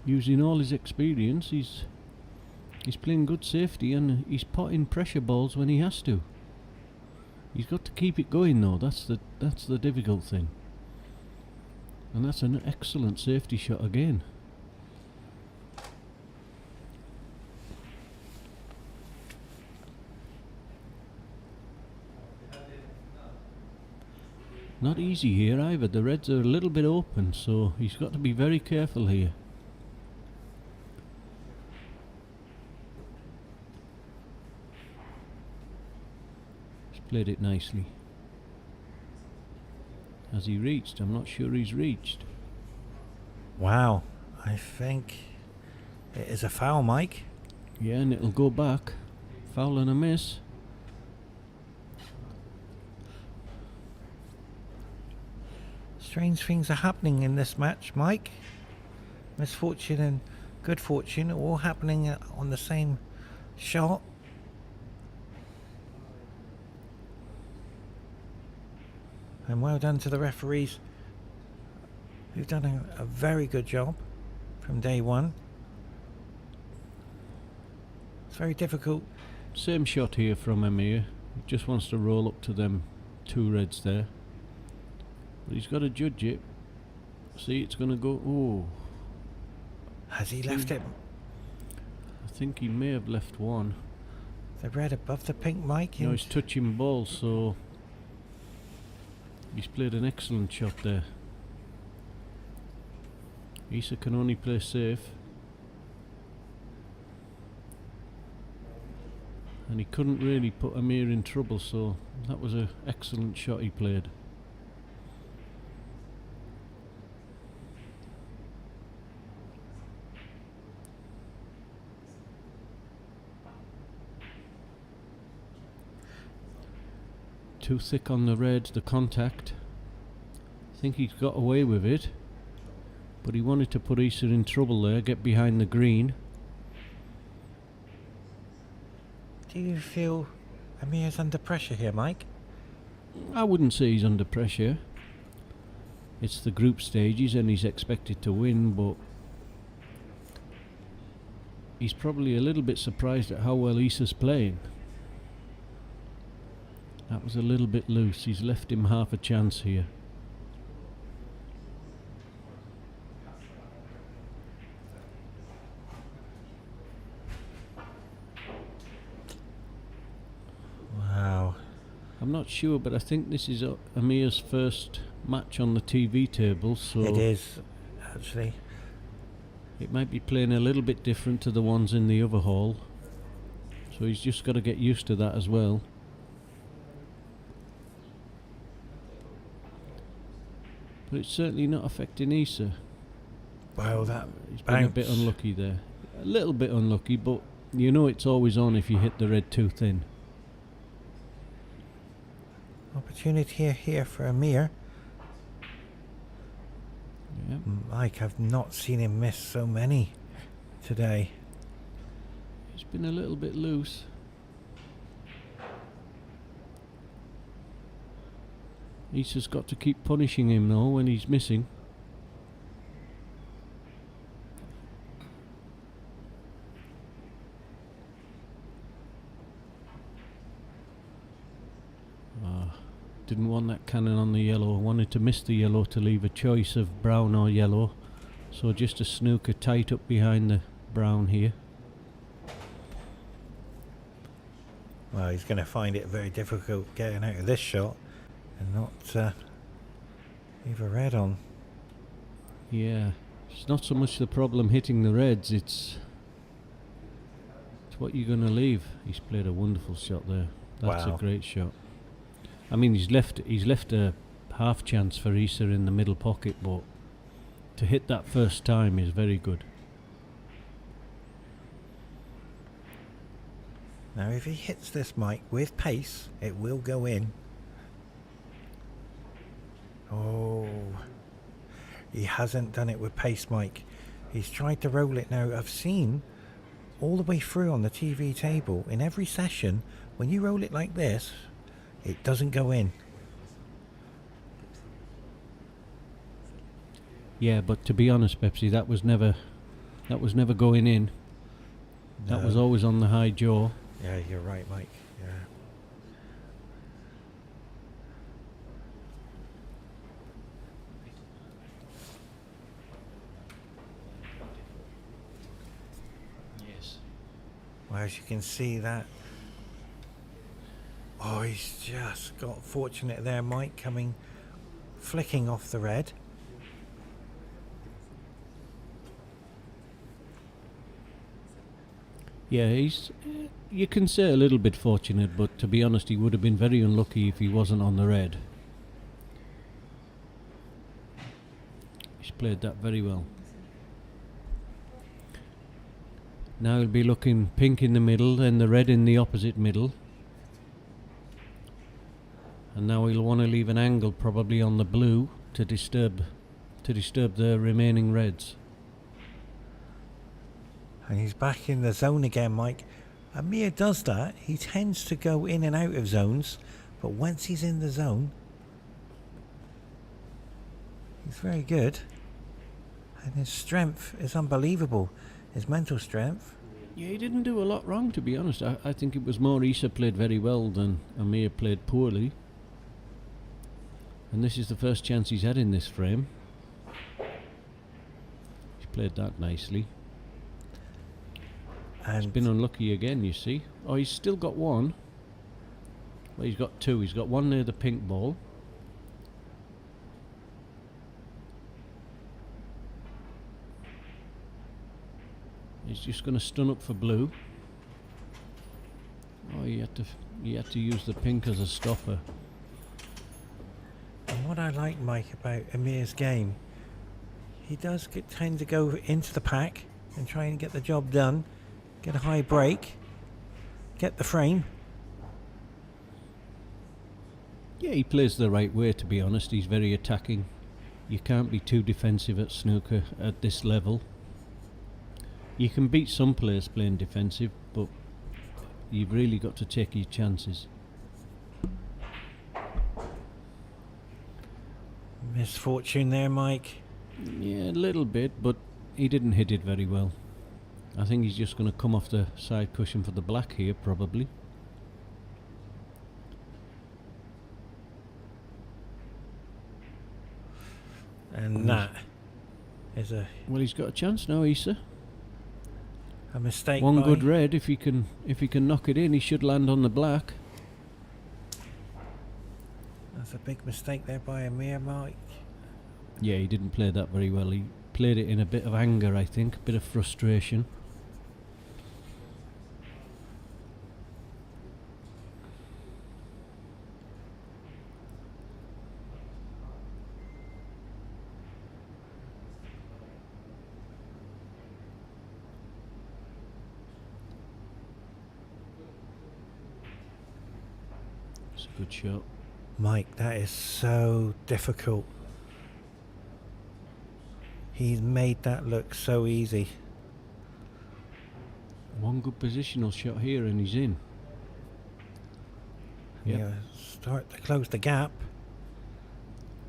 Using all his experience, he's playing good safety, and he's potting pressure balls when he has to. He's got to keep it going though. That's the difficult thing. And that's an excellent safety shot again. Not easy here either. The reds are a little bit open, so he's got to be very careful here. He's played it nicely. Has he reached? I'm not sure he's reached. Wow, I think it is a foul, Mike. Yeah, and it'll go back. Foul and a miss. Strange things are happening in this match, Mike. Misfortune and good fortune all happening on the same shot. And well done to the referees, who've done a very good job from day one. It's very difficult. Same shot here from AMIR. He just wants to roll up to them two reds there. But he's got to judge it. See, it's going to go... Oh. Has he left it? I think he may have left one. The red above the pink, Mike? No, he's touching ball, so... He's played an excellent shot there. EISSA can only play safe. And he couldn't really put AMIR in trouble, so that was an excellent shot he played. Too thick on the red, the contact. I think he's got away with it, but he wanted to put EISSA in trouble there, get behind the green. Do you feel AMIR's under pressure here, Mike? I wouldn't say he's under pressure. It's the group stages and he's expected to win, but he's probably a little bit surprised at how well EISSA's playing. That was a little bit loose. He's left him half a chance here. Wow. I'm not sure, but I think this is AMIR's first match on the TV table, so It is, actually. it might be playing a little bit different to the ones in the other hall. So he's just got to get used to that as well. But it's certainly not affecting EISSA. Wow, that He's been a bit bounce. unlucky there. A little bit unlucky, but you know it's always on if you hit the red too thin. Opportunity here for AMIR. Yeah. Mike, I've not seen him miss so many today. It's been a little bit loose. EISSA's got to keep punishing him though when he's missing. Didn't want that cannon on the yellow. Wanted to miss the yellow to leave a choice of brown or yellow. So just a snooker tight up behind the brown here. Well, he's going to find it very difficult getting out of this shot. and not leave a red on. Yeah, it's not so much the problem hitting the reds, it's what you're going to leave. He's played a wonderful shot there. That's Wow. a great shot. I mean, he's left a half chance for EISSA in the middle pocket, but to hit that first time is very good. Now if he hits this, Mike, with pace, it will go in. Oh, he hasn't done it with pace, Mike. He's tried to roll it now. I've seen all the way through on the TV table, in every session, when you roll it like this, it doesn't go in. Yeah, but to be honest, Pepsi, that was never going in. That was always on the high jaw. Yeah, you're right, Mike. Yeah. Yes. Well, as you can see that. Oh, he's just got fortunate there, Mike, flicking off the red. Yeah, you can say a little bit fortunate, but to be honest, he would have been very unlucky if he wasn't on the red. He's played that very well. Now he'll be looking pink in the middle, then the red in the opposite middle. And now he'll want to leave an angle probably on the blue to disturb the remaining reds. And he's back in the zone again, Mike. AMIR does that. He tends to go in and out of zones, but once he's in the zone, he's very good. And his strength is unbelievable. His mental strength. Yeah, he didn't do a lot wrong, to be honest. I think it was more EISSA played very well than AMIR played poorly. And this is the first chance he's had in this frame. He's played that nicely. And He's been unlucky again, you see. Oh, he's still got one. Well, he's got two. He's got one near the pink ball. He's just going to stun up for blue. Oh, he had to use the pink as a stopper. And what I like, Mike, about AMIR's game, he does tend to go into the pack and try and get the job done, get a high break, get the frame. Yeah, he plays the right way, to be honest. He's very attacking. You can't be too defensive at snooker at this level. You can beat some players playing defensive, but you've really got to take your chances. Misfortune there, Mike. Yeah, a little bit, but he didn't hit it very well. I think he's just going to come off the side cushion for the black here, probably. And that is Well, he's got a chance now, EISSA. a mistake. One by- good red. If he can knock it in, he should land on the black. That's a big mistake there by AMIR, Mike. Yeah, he didn't play that very well. He played it in a bit of anger, I think, a bit of frustration. It's a good shot. Mike, that is so difficult. He's made that look so easy. One good positional shot here and he's in. Yep. Yeah, start to close the gap.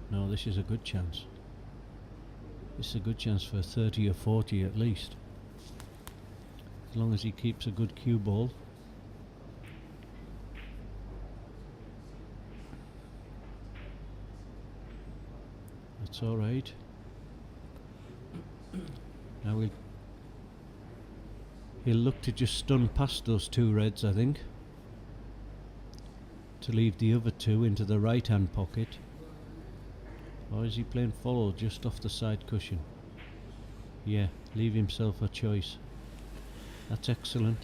No, this is a good chance. This is a good chance for 30 or 40 at least. As long as he keeps a good cue ball. That's alright. Now he'll look to just stun past those two reds, I think, to to leave the other two into the right hand pocket, or is he playing follow just off the side cushion? Yeah, leave himself a choice. That's excellent.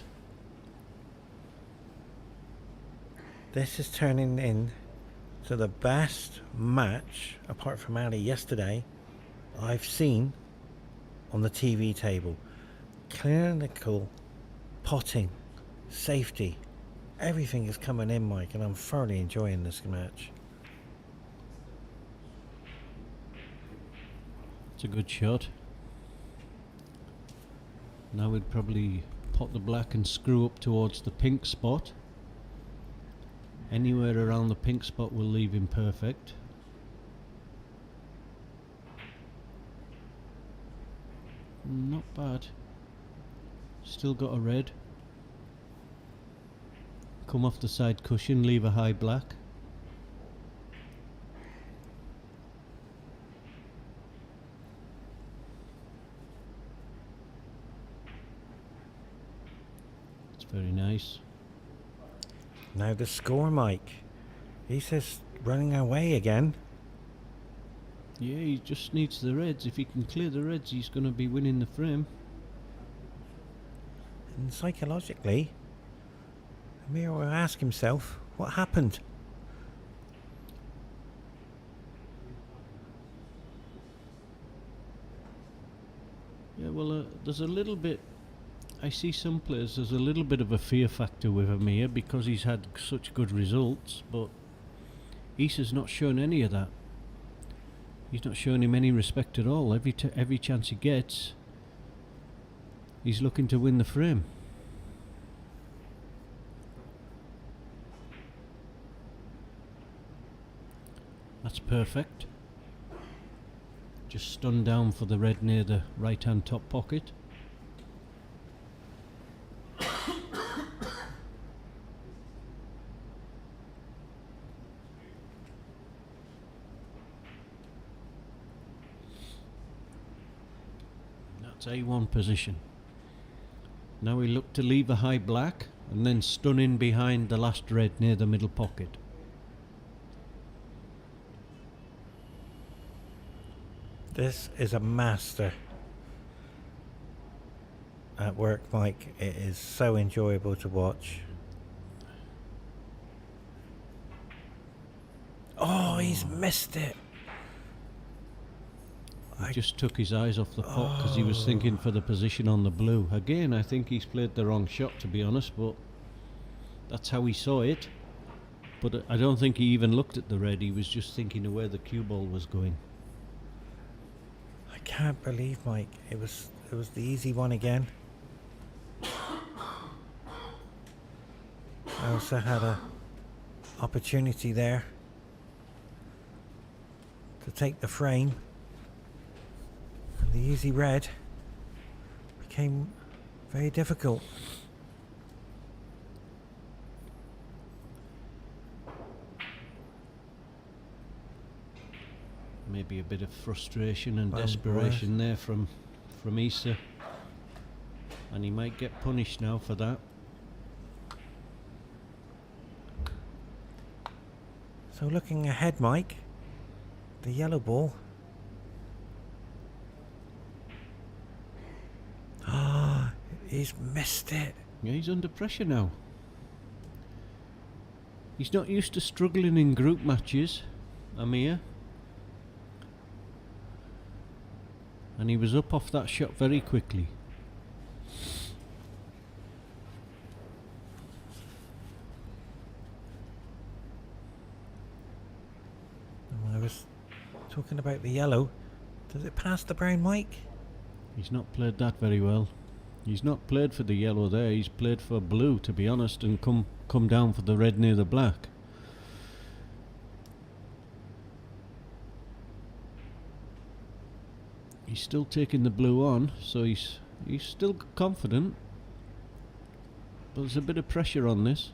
This is turning in to the best match, apart from Ali yesterday, I've seen on the TV table. Clinical, potting, safety, everything is coming in, Mike, and I'm thoroughly enjoying this match. It's a good shot. Now we'd probably pot the black and screw up towards the pink spot. Anywhere around the pink spot will leave him perfect. Not bad. Still got a red. Come off the side cushion, leave a high black. It's very nice. Now the score, Mike. He says running away again. Yeah, he just needs the reds. If he can clear the reds, he's going to be winning the frame. And psychologically, Amir will ask himself, what happened? Yeah, well, there's a little bit... I see some players, there's a little bit of a fear factor with Amir because he's had such good results, but EISSA's not shown any of that. He's not showing him any respect at all. Every chance he gets, he's looking to win the frame. That's perfect. Just stunned down for the red near the right hand top pocket. That's A1 position. Now we look to leave a high black and then stun in behind the last red near the middle pocket. This is a master at work, Mike. It is so enjoyable to watch. Oh, he's missed it. He just took his eyes off the pot because he was thinking for the position on the blue. Again, I think he's played the wrong shot, to be honest, but that's how he saw it. But I don't think he even looked at the red. He was just thinking of where the cue ball was going. I can't believe, Mike, it was the easy one again. I also had a opportunity there to take the frame, and the easy red became very difficult. Maybe a bit of frustration and desperation there from EISSA, and he might get punished now for that. So looking ahead, Mike, the yellow ball. Ah, he's missed it. Yeah, he's under pressure now. He's not used to struggling in group matches, Amir. And he was up off that shot very quickly. I was talking about the yellow. Does it pass the brown, Mike? He's not played that very well. He's not played for the yellow there. He's played for blue, to be honest, and come down for the red near the black. He's still taking the blue on, so he's still confident. But there's a bit of pressure on this.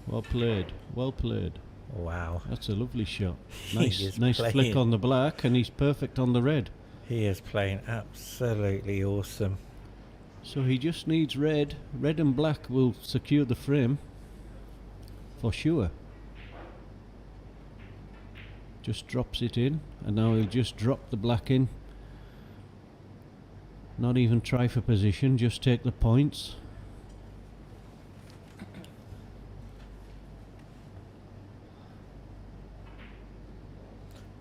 Well played, well played. Wow. That's a lovely shot. He Nice is flick on the black, and he's perfect on the red. He is playing absolutely awesome. So he just needs red. Red and black will secure the frame. for sure. Just drops it in, and now he'll just drop the black in. Not even try for position, just take the points.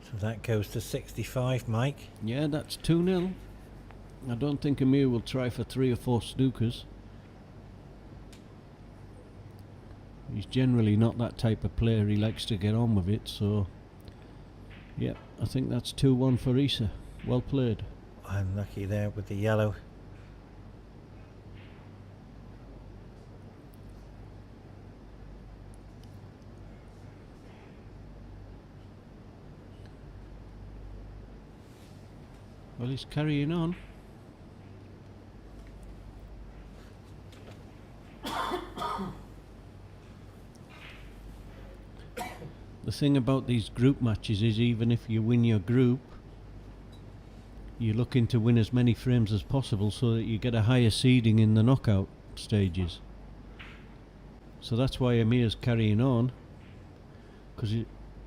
So that goes to 65, Mike. Yeah, that's 2-0. I don't think AMIR will try for 3 or 4 snookers. He's generally not that type of player. He likes to get on with it, so yeah, I think that's 2-1 for EISSA. Well played. Unlucky there with the yellow. Well, he's carrying on. The thing about these group matches is even if you win your group, you're looking to win as many frames as possible so that you get a higher seeding in the knockout stages. So that's why AMIR's carrying on, because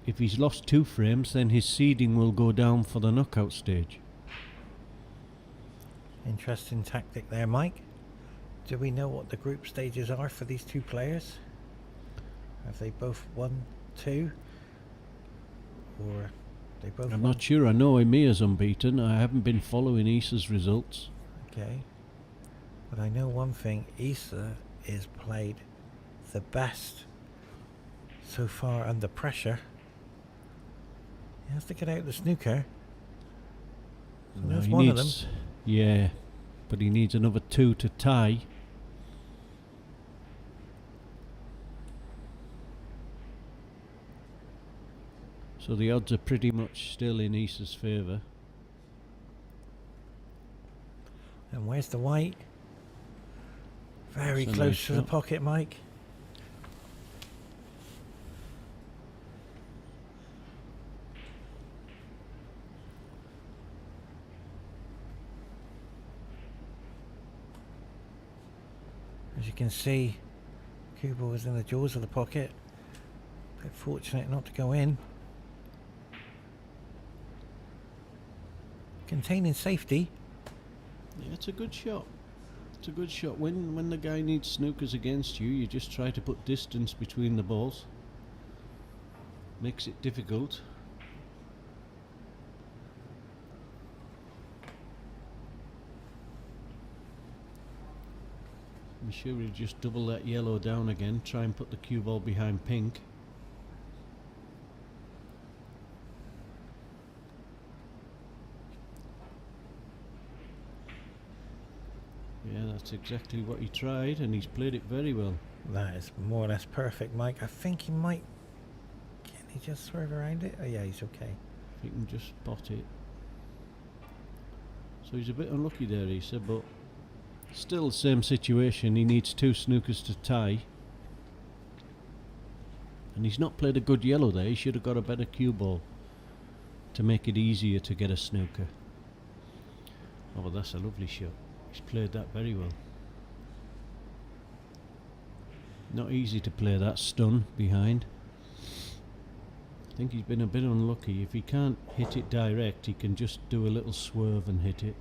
if he's lost 2 frames, then his seeding will go down for the knockout stage. Interesting tactic there, Mike. Do we know what the group stages are for these 2 players? Have they both won 2? Or they both I'm won? not sure. I know AMIR's unbeaten. I haven't been following EISSA's results. Okay. But I know one thing, EISSA is played the best so far under pressure. He has to get out the snooker. So No, there's he one needs, of them. yeah, but he needs another 2 to tie. So the odds are pretty much still in EISSA's favour. And where's the white? Very That's a close nice to the shot. pocket, Mike. As you can see, Cuba was in the jaws of the pocket. Bit fortunate not to go in. Containing safety. Yeah, it's a good shot. It's a good shot. When the guy needs snookers against you, you just try to put distance between the balls. Makes it difficult. I'm sure he'll just double that yellow down again, try and put the cue ball behind pink. Yeah, that's exactly what he tried, and he's played it very well. That is more or less perfect, Mike. I think he might... Can he just swerve around it? Oh yeah, he's okay. If he can just spot it. So he's a bit unlucky there, EISSA, but still the same situation. He needs 2 snookers to tie. And he's not played a good yellow there. He should have got a better cue ball to make it easier to get a snooker. Oh, well, that's a lovely shot. He's played that very well. Not easy to play that stun behind. I think he's been a bit unlucky. If he can't hit it direct, he can just do a little swerve and hit it.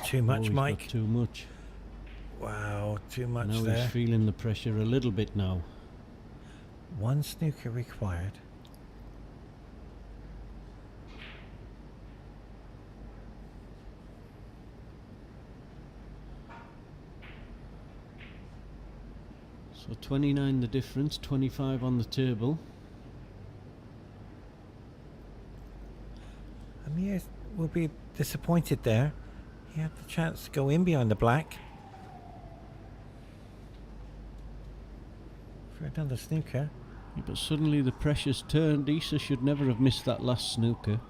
Too Oh, much, he's got Mike. too much. Wow, too much Now there. he's feeling the pressure a little bit now. 1 snooker required. So 29 the difference, 25 on the table. Amir will be disappointed there. He had the chance to go in behind the black for another snooker. Yeah, but suddenly the pressure's turned. EISSA should never have missed that last snooker.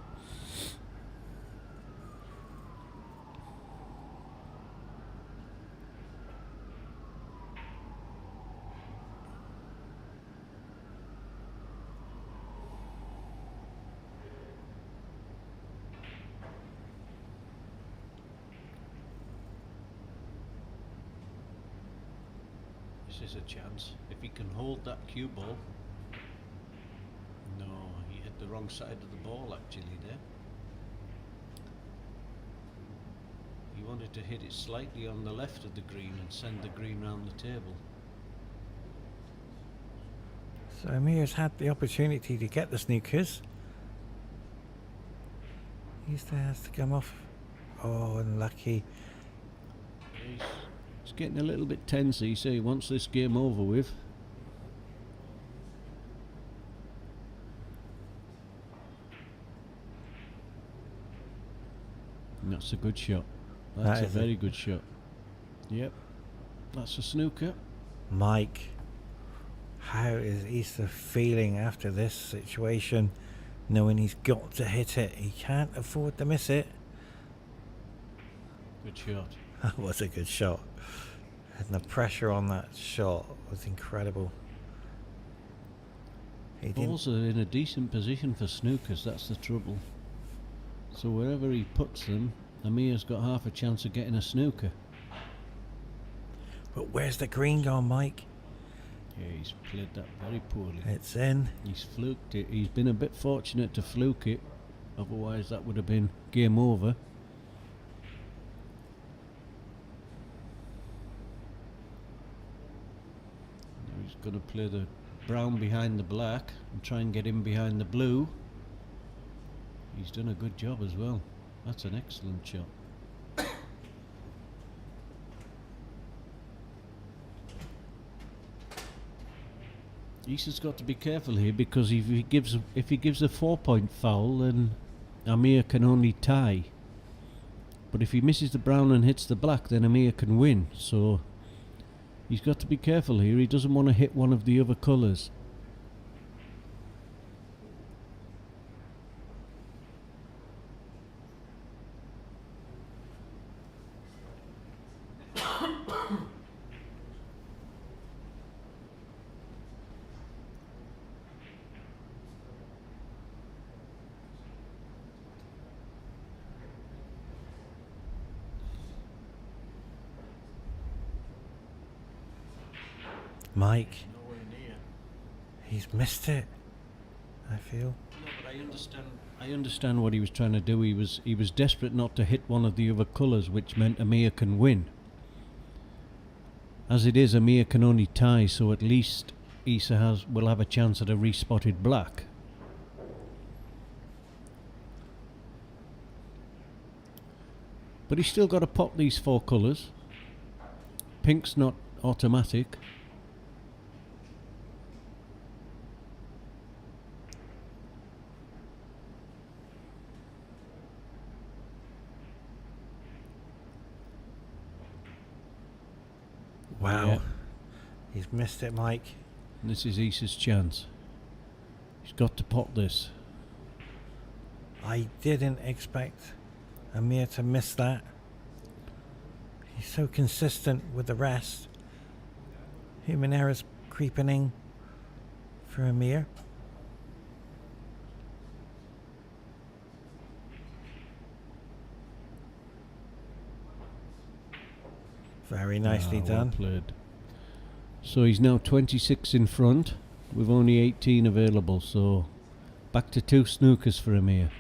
This is a chance. If he can hold that cue ball. No, he hit the wrong side of the ball actually there. He wanted to hit it slightly on the left of the green and send the green round the table. So Amir's had the opportunity to get the snookers. He still has to come off. Oh, unlucky. He's getting a little bit tense. He say he wants this game over with. And that's a good shot. That's a very good shot. Yep. That's a snooker. Mike, how is Issa feeling after this situation, knowing he's got to hit it? He can't afford to miss it. Good shot. That was a good shot. And the pressure on that shot was incredible. Balls are in a decent position for snookers, that's the trouble. So wherever he puts them, Amir's got half a chance of getting a snooker. But where's the green gone, Mike? Yeah, he's played that very poorly. It's in. He's fluked it. He's been a bit fortunate to fluke it. Otherwise that would have been game over. Now he's going to play the brown behind the black and try and get him behind the blue. He's done a good job as well. That's an excellent shot. Issa's got to be careful here, because if he gives a 4-point foul, then Amir can only tie. But if he misses the brown and hits the black, then Amir can win. So he's got to be careful here. He doesn't want to hit one of the other colours. Mike, he's missed it, I feel. No, but I understand what he was trying to do. He was desperate not to hit one of the other colours, which meant Amir can win. As it is, Amir can only tie, so at least Issa will have a chance at a respotted black. But he's still got to pop these 4 colours. Pink's not automatic. Wow. Yeah. He's missed it, Mike. And this is Issa's chance. He's got to pot this. I didn't expect Amir to miss that. He's so consistent with the rest. Human errors creeping in for Amir. Very nicely done. Well played. So he's now 26 in front with only 18 available, so back to 2 snookers for Amir.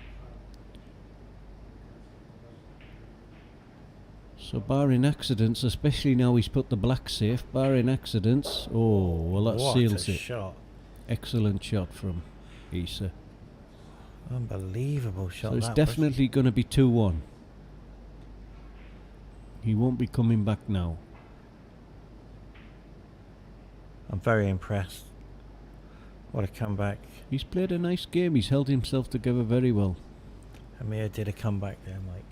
So barring accidents, especially now he's put the black safe, barring accidents, oh well, that What seals a it. shot. Excellent shot from Issa. Unbelievable shot. So it's that definitely going to be 2-1. He won't be coming back now. I'm very impressed. What a comeback. He's played a nice game. He's held himself together very well. Amir did a comeback there, Mike.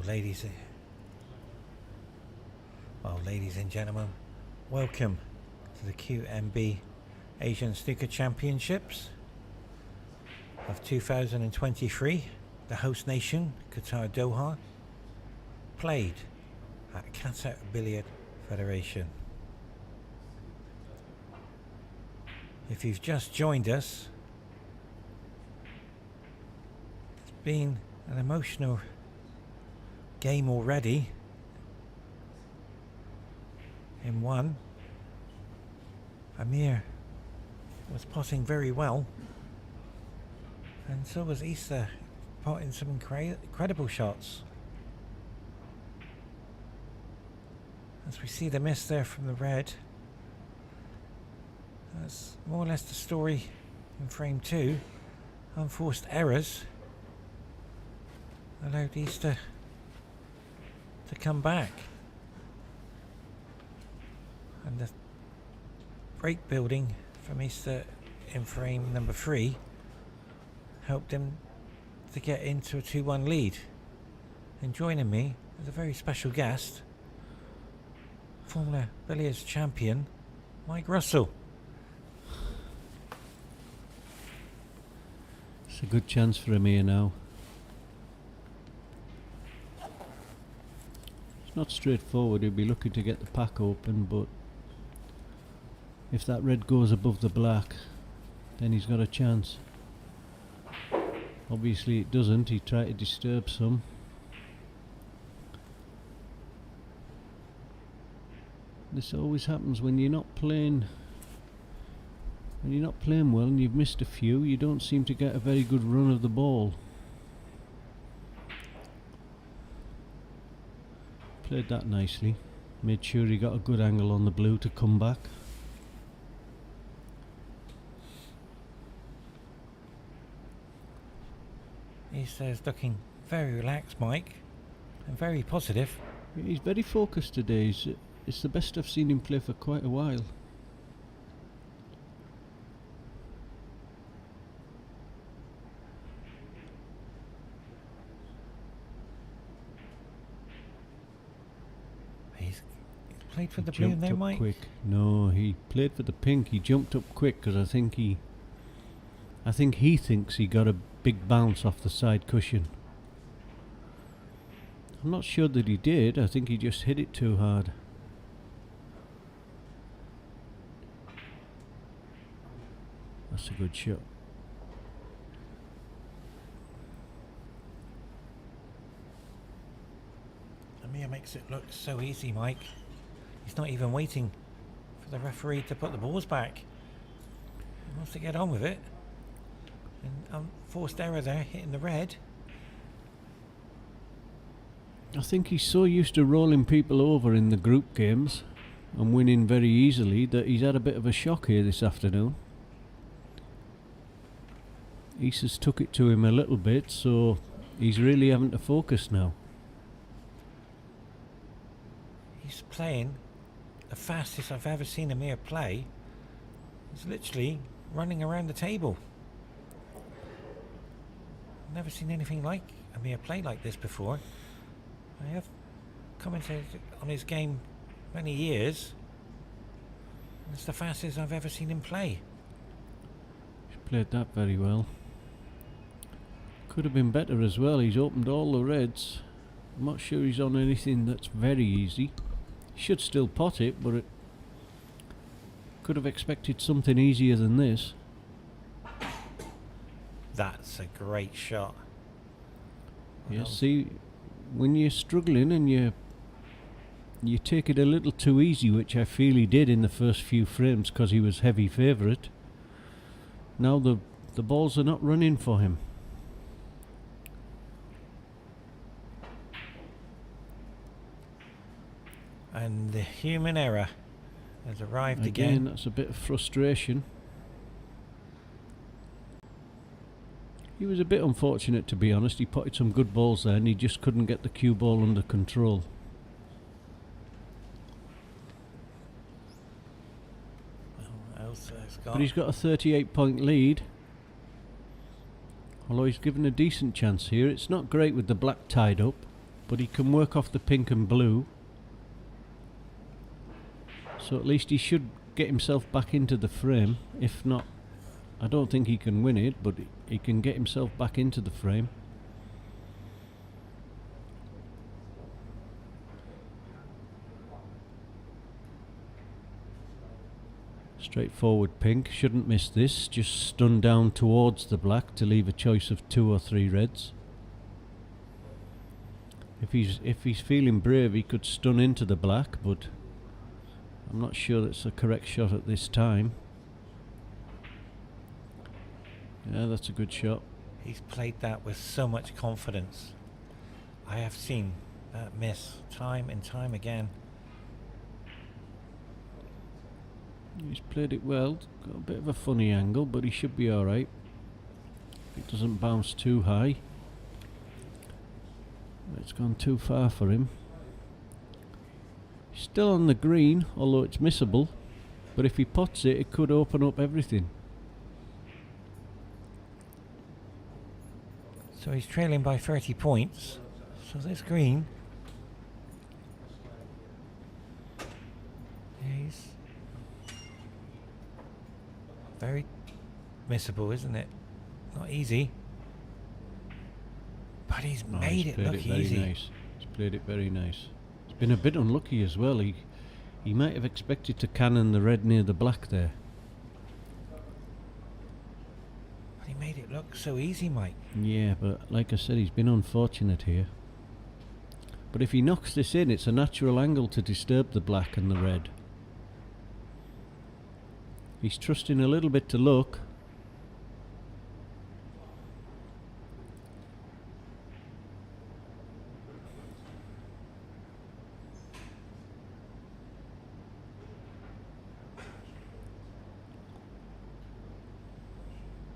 ladies and gentlemen, welcome to the QNB Asian Snooker Championships of 2023. The host nation, Qatar Doha, played at Qatar Billiard Federation. If you've just joined us, it's been an emotional game already. In one, AMIR was potting very well, and so was EISSA, potting some incredible shots. As we see the miss there from the red, that's more or less the story in frame 2. Unforced errors allowed EISSA to come back, and the break building from EISSA in frame number 3 helped him to get into a 2-1 lead. And joining me is a very special guest, former billiards champion Mike Russell. It's a good chance for AMIR now. It's not straightforward. He'll be looking to get the pack open, but if that red goes above the black, then he's got a chance. Obviously it doesn't. He tried to disturb some. This always happens when you're not playing well and you've missed a few. You don't seem to get a very good run of the ball. Played that nicely. Made sure he got a good angle on the blue to come back. He says looking very relaxed, Mike, and very positive. He's very focused today. It's the best I've seen him play for quite a while. He's played for the blue Jumped there, up Mike. quick. No, he played for the pink. He jumped up quick because I think he thinks he got a big bounce off the side cushion. I'm not sure that he did. I think he just hit it too hard. That's a good shot. AMIR makes it look so easy, Mike. He's not even waiting for the referee to put the balls back. He wants to get on with it. And unforced error there, hitting the red. I think he's so used to rolling people over in the group games and winning very easily that he's had a bit of a shock here this afternoon. EISSA's took it to him a little bit, so he's really having to focus now. He's playing the fastest I've ever seen AMIR play. He's literally running around the table. Never seen anything like AMIR play like this before. I have commented on his game many years. It's the fastest I've ever seen him play. He's played that very well. Could have been better as well. He's opened all the reds. I'm not sure he's on anything that's very easy. He should still pot it, but it could have expected something easier than this. That's a great shot. Yeah, see, when you're struggling and you take it a little too easy, which I feel he did in the first few frames because he was heavy favourite. Now the balls are not running for him. And the human error has arrived Again, again. that's a bit of frustration. He was a bit unfortunate, to be honest. He potted some good balls there and he just couldn't get the cue ball under control. But he's got a 38-point lead. Although he's given a decent chance here. It's not great with the black tied up. but he can work off the pink and blue. So at least he should get himself back into the frame. If not, I don't think he can win it, but he can get himself back into the frame. Straightforward pink, shouldn't miss this, just stun down towards the black to leave a choice of 2 or 3 reds. If he's feeling brave, he could stun into the black, but I'm not sure that's the correct shot at this time. Yeah, that's a good shot. He's played that with so much confidence. I have seen that miss time and time again. He's played it well, got a bit of a funny angle, but he should be alright. It doesn't bounce too high. It's gone too far for him. He's still on the green, although it's missable, but if he pots it, it could open up everything. So he's trailing by 30 points. So this green. He's very missable, isn't it? Not easy. But he's made it look easy. Nice. He's played it very nice. He's been a bit unlucky as well. He might have expected to cannon the red near the black there. But he made it look so easy, Mike. Yeah, but like I said, he's been unfortunate here. But if he knocks this in, it's a natural angle to disturb the black and the red. He's trusting a little bit to luck.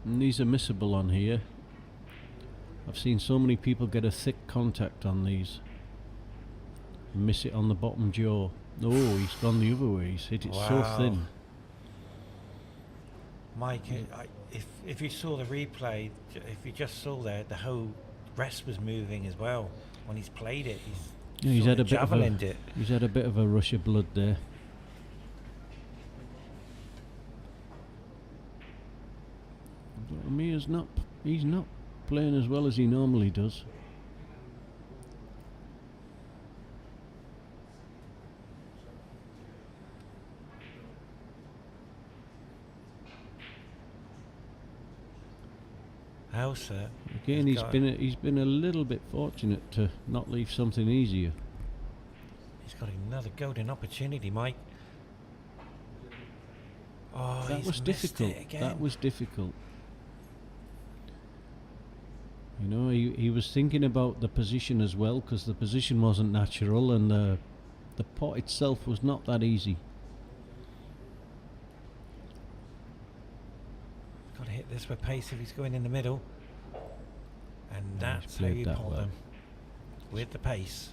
And these are missable on here. I've seen so many people get a thick contact on these. Miss it on the bottom jaw. Oh, he's gone the other way. He's hit it so thin. Mike, if you saw the replay, if you just saw that, the whole rest was moving as well. When he's played it, he's had a bit of javelined it. He's had a bit of a rush of blood there. Amir's he's not playing as well as he normally does. Hausa. Again, he's been a little bit fortunate to not leave something easier. He's got another golden opportunity, Mike. Oh, That was difficult. That was difficult. You know, he was thinking about the position as well, because the position wasn't natural, and the pot itself was not that easy. Got to hit this with pace if he's going in the middle, and that's how you pot them with the pace.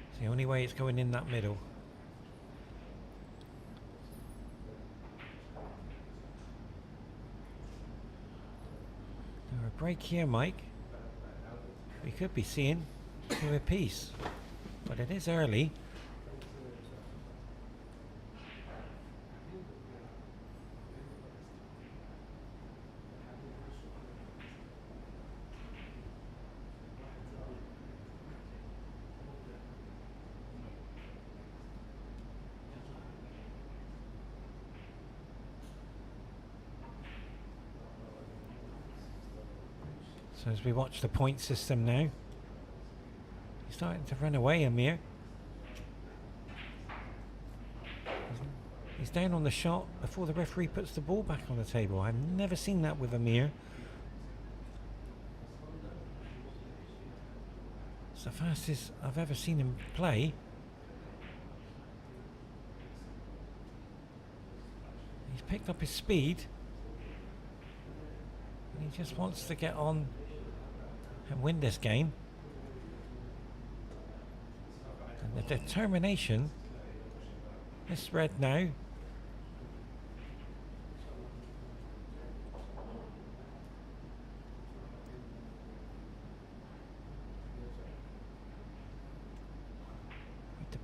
It's the only way it's going in that middle. A break here, Mike. We could be seeing 2 apiece, but it is early. So as we watch the point system now, he's starting to run away, AMIR. He's down on the shot before the referee puts the ball back on the table. I've never seen that with AMIR. It's the fastest I've ever seen him play. He's picked up his speed. And he just wants to get on and win this game. And the determination, this red now.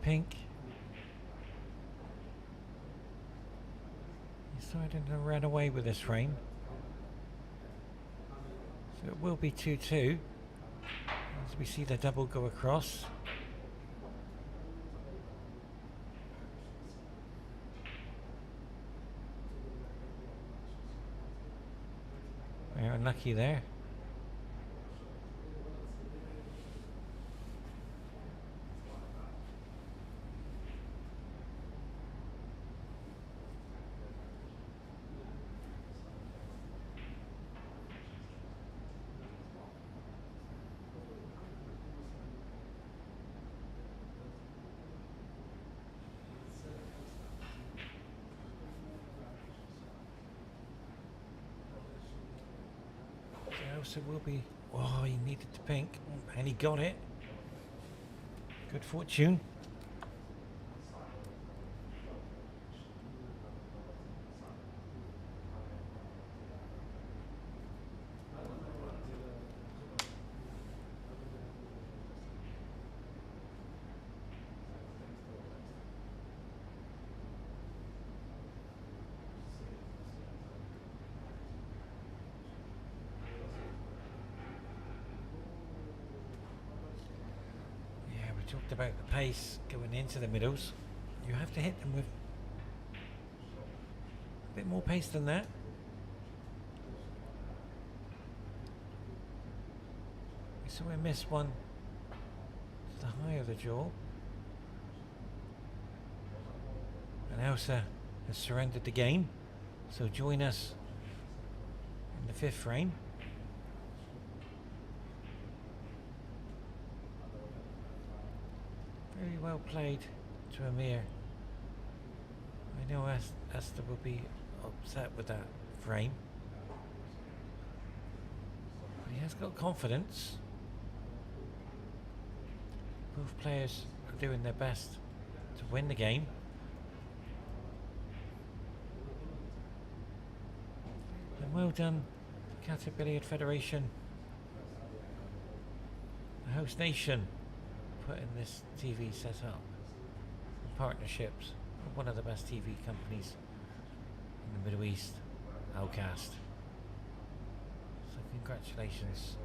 pink. He's starting to run away with this frame. So it will be 2-2 as we see the double go across. Very unlucky there. So will be. Oh, he needed the pink, and he got it. Good fortune. Talked about the pace going into the middles. You have to hit them with a bit more pace than that. We saw him miss one to the high of the jaw. And EISSA has surrendered the game. So join us in the 5th frame. Very well played to AMIR. I know EISSA will be upset with that frame. But he has got confidence. Both players are doing their best to win the game. And well done, Qatar Billiard Federation, the host nation, putting this TV set up in partnerships with one of the best TV companies in the Middle East, Outcast. So congratulations.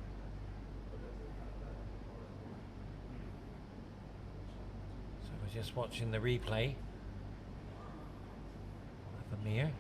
So we're just watching the replay of AMIR.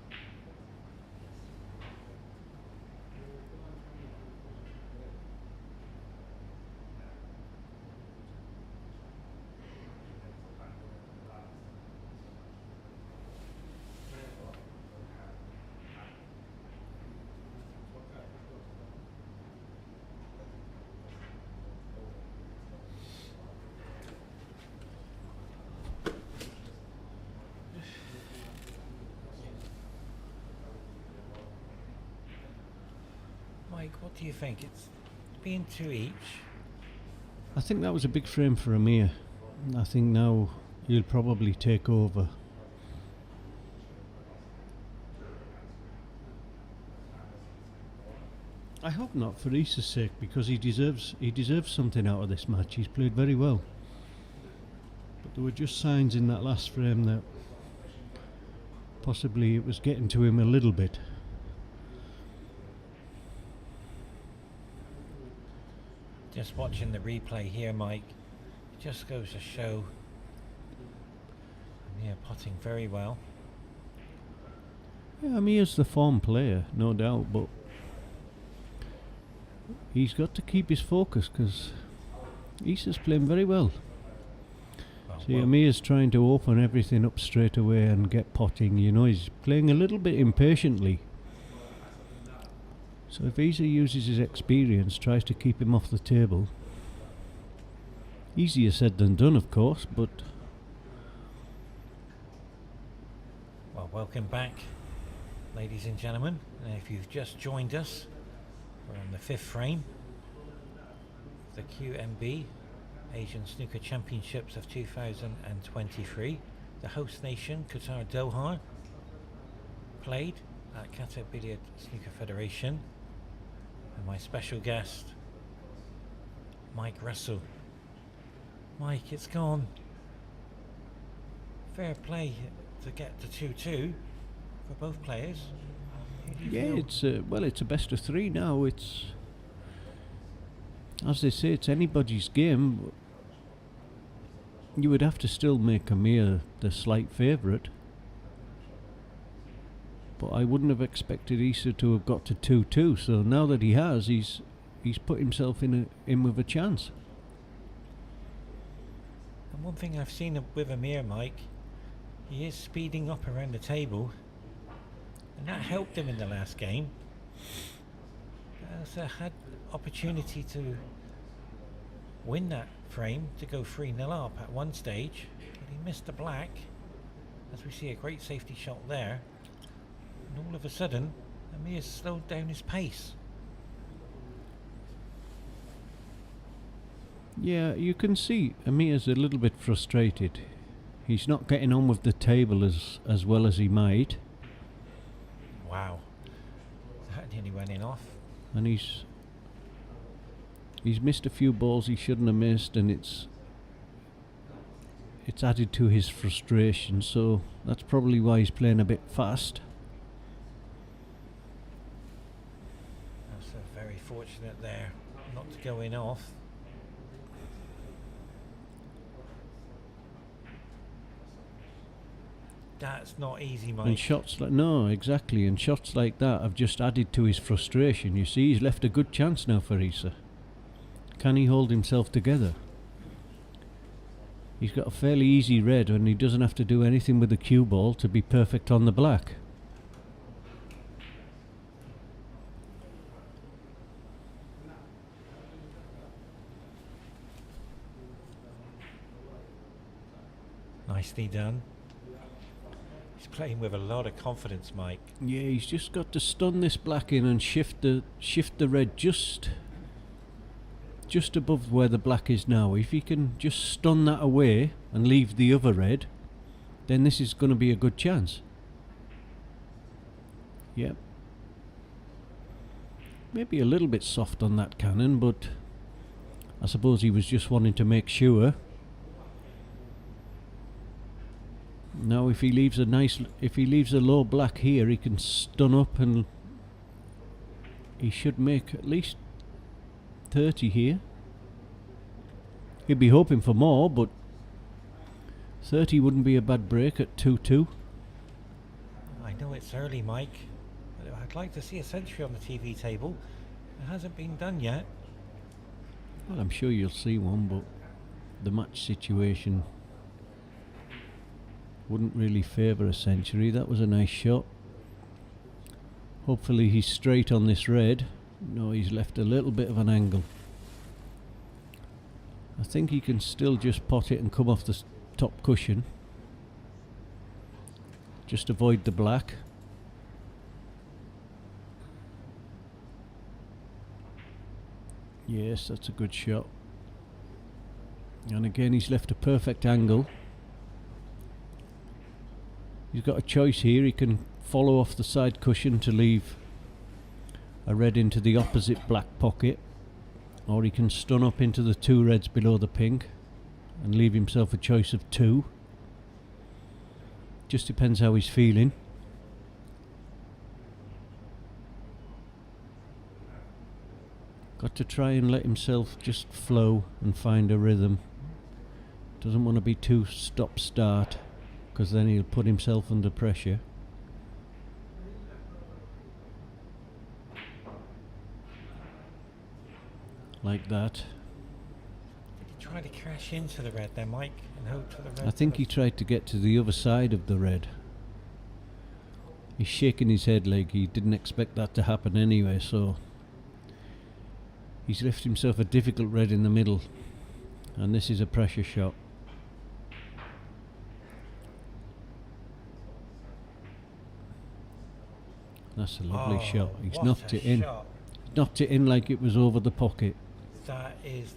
Mike, what do you think? It's been 2 each. I think that was a big frame for AMIR. I think now he'll probably take over. I hope not, for EISSA's sake, because he deserves something out of this match. He's played very well. But there were just signs in that last frame that possibly it was getting to him a little bit. Just watching the replay here, Mike, it just goes to show AMIR potting very well. Yeah, AMIR's the form player, no doubt, but he's got to keep his focus because EISSA's playing very well. See, AMIR's trying to open everything up straight away and get potting. You know, he's playing a little bit impatiently. So if EISSA uses his experience, tries to keep him off the table, easier said than done, of course, but... Well, welcome back, ladies and gentlemen. And if you've just joined us, we're on the 5th frame of the QNB Asian Snooker Championships of 2023. The host nation, Qatar Doha, played at Qatar Billiard Snooker Federation. And my special guest, Mike Russell. Mike, it's gone fair play to get to 2-2 for both players. Who do you Yeah, feel? it's a best of 3 now. It's, as they say, it's anybody's game. You would have to still make AMIR the slight favourite, but I wouldn't have expected EISSA to have got to 2-2. So now that he has, he's put himself in with a chance. And one thing I've seen with AMIR, Mike, he is speeding up around the table, and that helped him in the last game. So had opportunity to win that frame to go 3-0 up at one stage, but he missed the black, as we see a great safety shot there, and all of a sudden AMIR's slowed down his pace. Yeah, you can see AMIR's a little bit frustrated. He's not getting on with the table as well as he might. Wow, that nearly went in off. And he's missed a few balls he shouldn't have missed, and it's added to his frustration, so that's probably why he's playing a bit fast. That's very fortunate there not to go in off. That's not easy, Mike. And shots like, no, exactly, and shots like that have just added to his frustration. You see, he's left a good chance now for EISSA. Can he hold himself together? He's got a fairly easy red, and he doesn't have to do anything with the cue ball to be perfect on the black. Nicely done. He's playing with a lot of confidence, Mike. Yeah, he's just got to stun this black in and shift the red just above where the black is now. If he can just stun that away and leave the other red, then this is going to be a good chance. Yep. Maybe a little bit soft on that cannon, but I suppose he was just wanting to make sure. Now if he leaves a low black here, he can stun up and he should make at least 30 here. He'd be hoping for more, but 30 wouldn't be a bad break at 2-2. I know it's early, Mike, but I'd like to see a century on the TV table. It hasn't been done yet. Well, I'm sure you'll see one, but the match situation wouldn't really favour a century. That was a nice shot. Hopefully he's straight on this red. No, he's left a little bit of an angle. I think he can still just pot it and come off the top cushion. Just avoid the black. Yes, that's a good shot. And again, he's left a perfect angle. He's got a choice here. He can follow off the side cushion to leave a red into the opposite black pocket, or he can stun up into the 2 reds below the pink and leave himself a choice of 2. Just depends how he's feeling. Got to try and let himself just flow and find a rhythm. Doesn't want to be too stop-start, because then he'll put himself under pressure. Like that. Did he try to crash into the red there, Mike, and hope for the red? I think he tried to get to the other side of the red. He's shaking his head like he didn't expect that to happen anyway, so he's left himself a difficult red in the middle, and this is a pressure shot. That's a lovely shot. He's knocked it in. Shot. Knocked it in like it was over the pocket. That is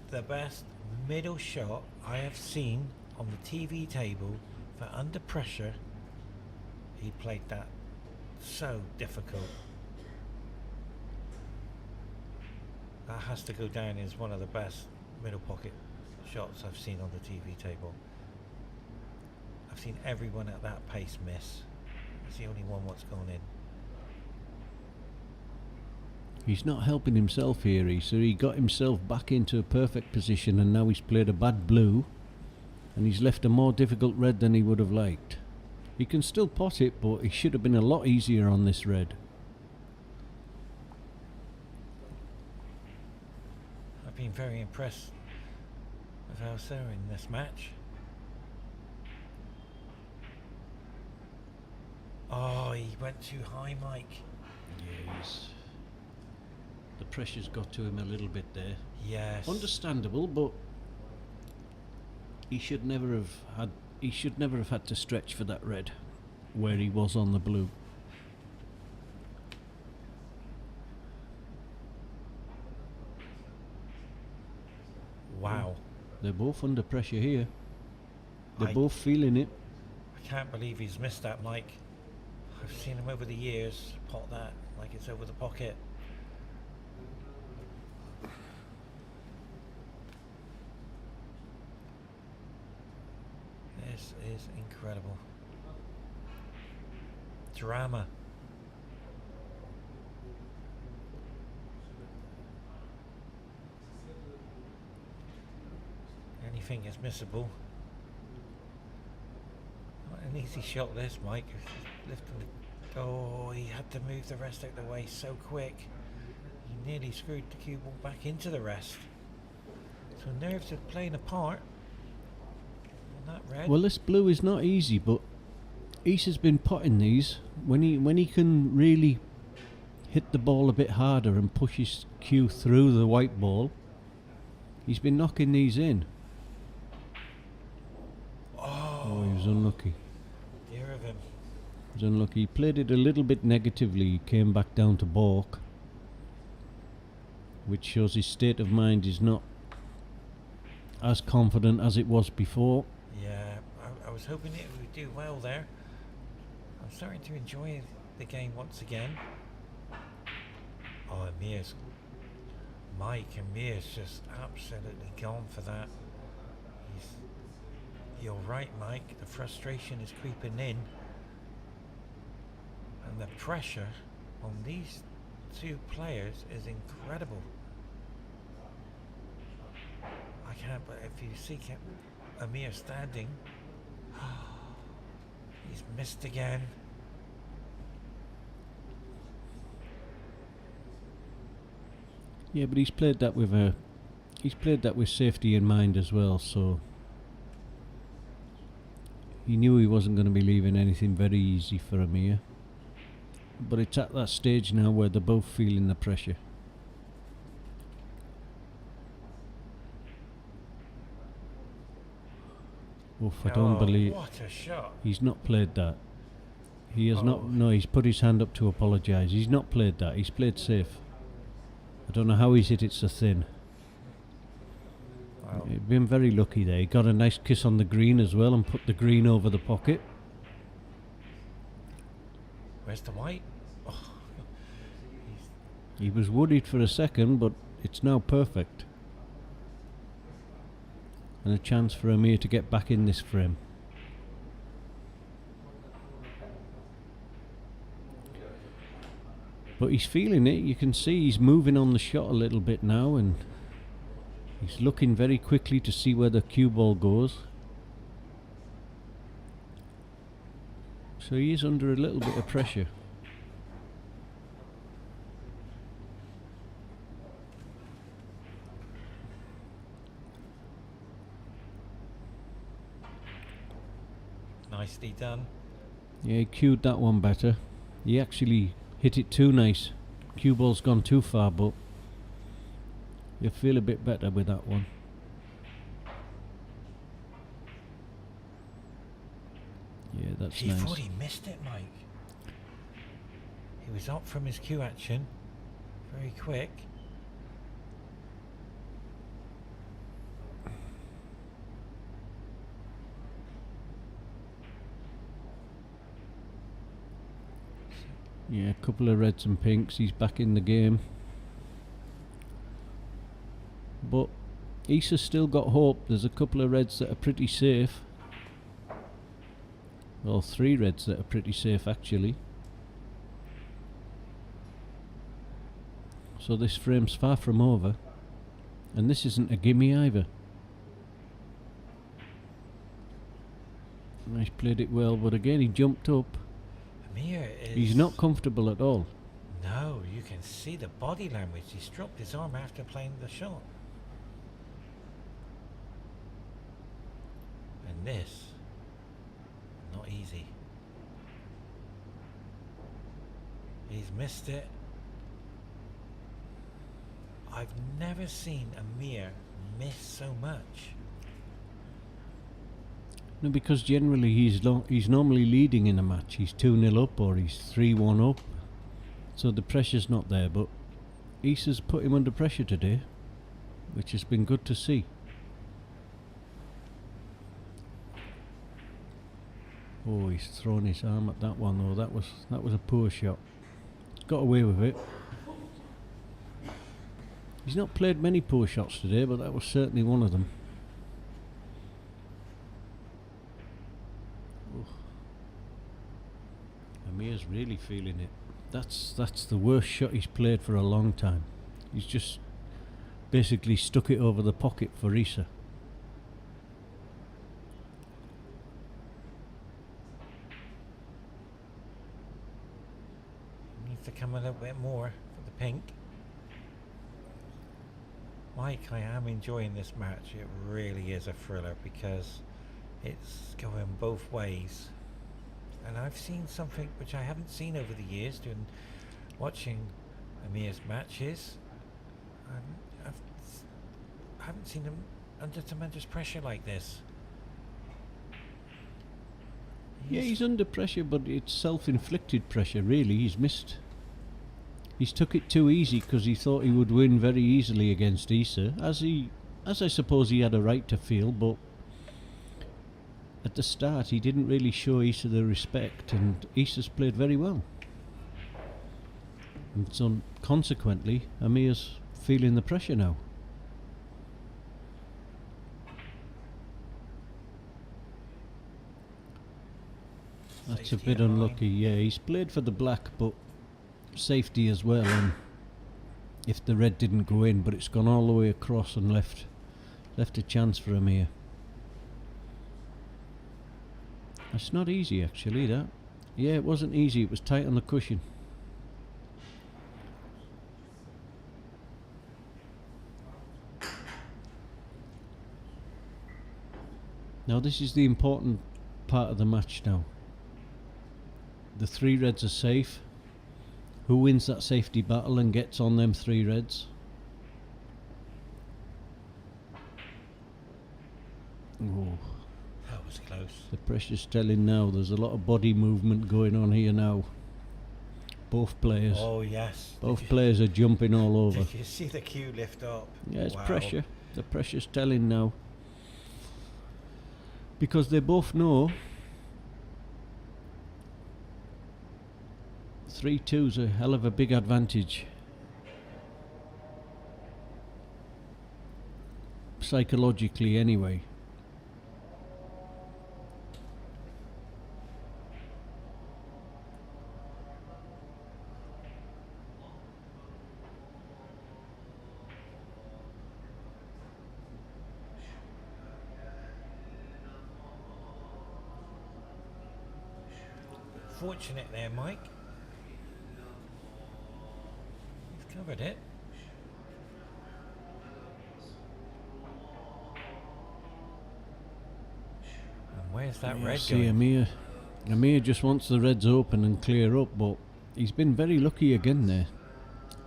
the best middle shot I have seen on the TV table for under pressure. He played that so difficult. That has to go down as one of the best middle pocket shots I've seen on the TV table. A I've seen everyone at that pace miss. It's the only one what's gone in. He's not helping himself here, Issa. He got himself back into a perfect position and now he's played a bad blue and he's left a more difficult red than he would have liked. He can still pot it, but he should have been a lot easier on this red. I've been very impressed with EISSA in this match. Oh, he went too high, Mike. Yeah, the pressure's got to him a little bit there. Yes. Understandable, but he should never have had to stretch for that red where he was on the blue. Wow. They're both under pressure here. They're I both feeling it. can't believe he's missed that, Mike. I've seen him over the years pot that like it's over the pocket. This is incredible. Drama. Anything is missable. Not an easy shot this, Mike. Lifting the, oh, he had to move the rest out of the way so quick. He nearly screwed the cue ball back into the rest. So nerves are playing a part on that red. Well, this blue is not easy, but Issa's been potting these. When he can really hit the ball a bit harder and push his cue through the white ball, he's been knocking these in. Oh, he was unlucky. Dear of him. He was unlucky. He played it a little bit negatively. He came back down to balk, which shows his state of mind is not as confident as it was before. Yeah, I was hoping it would do well there. I'm starting to enjoy the game once again. Oh, Amir's just absolutely gone for that. You're right, Mike. The frustration is creeping in. And the pressure on these two players is incredible. I can't, but if you see Amir standing, he's missed again. Yeah, but he's played that with safety in mind as well, so he knew he wasn't going to be leaving anything very easy for Amir. But it's at that stage now where they're both feeling the pressure. Oof, I don't believe... What a shot. He's not played that. He has not... No, he's put his hand up to apologise. He's not played that. He's played safe. I don't know how he's hit it so thin. Wow. He's been very lucky there. He got a nice kiss on the green as well and put the green over the pocket. Where's the white? Oh. He was worried for a second, but it's now perfect. And a chance for Amir to get back in this frame. But he's feeling it. You can see he's moving on the shot a little bit now, and he's looking very quickly to see where the cue ball goes. So he is under a little bit of pressure. Nicely done. Yeah, he cued that one better. He actually hit it too nice. Cue ball's gone too far, but you'll feel a bit better with that one. Yeah, that's He nice. thought he missed it, Mike. He was up from his cue action. Very quick. Yeah, a couple of reds and pinks. He's back in the game. But Issa's still got hope. There's a couple of reds that are pretty safe. Well, 3 reds that are pretty safe actually. So this frame's far from over, and this isn't a gimme either. He's played it well, but again he jumped up. Amir is... He's not comfortable at all. No, you can see the body language. He's dropped his arm after playing the shot. And this, not easy. He's missed it. I've never seen Amir miss so much. No, because generally he's normally leading in a match. He's 2-0 up or he's 3-1 up. So the pressure's not there, but EISSA's put him under pressure today, which has been good to see. Oh, he's thrown his arm at that one though. That was a poor shot. Got away with it. He's not played many poor shots today, but that was certainly one of them. Amir's really feeling it. That's the worst shot he's played for a long time. He's just basically stuck it over the pocket for EISSA. Needs to come a little bit more for the pink. Mike, I am enjoying this match. It really is a thriller because it's going both ways. And I've seen something which I haven't seen over the years doing watching Amir's matches. I haven't seen him under tremendous pressure like this. Yeah, he's under pressure, but it's self-inflicted pressure really. He's missed. He's took it too easy because he thought he would win very easily against EISSA, as I suppose he had a right to feel, but at the start he didn't really show EISSA the respect, and EISSA's played very well. And so consequently Amir's feeling the pressure now. That's a bit unlucky. Yeah, he's played for the black, but safety as well, and if the red didn't go in, but it's gone all the way across and left a chance for Amir. That's not easy actually, that. Yeah, it wasn't easy, it was tight on the cushion. Now this is the important part of the match now. The 3 reds are safe. Who wins that safety battle and gets on them 3 reds? Oh, That was close. the pressure's telling now. There's a lot of body movement going on here now. Both players. Oh yes. Both players are jumping all over. Did you see the cue lift up? Yeah, it's Wow. pressure. The pressure's telling now. Because they both know 3-2's a hell of a big advantage. Psychologically anyway. Fortunate there, Mike. He's covered it. And where's that red See, going? Amir just wants the reds open and clear up, but he's been very lucky again there.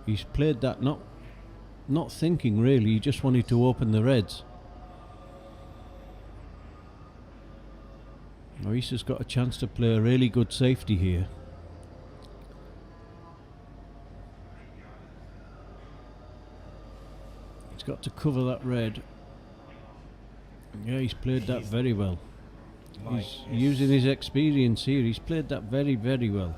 He's played that not thinking really, he just wanted to open the reds. EISSA's got a chance to play a really good safety here. He's got to cover that red. Yeah, he's played that very well. Mike, He's using his experience here. He's played that very, very well.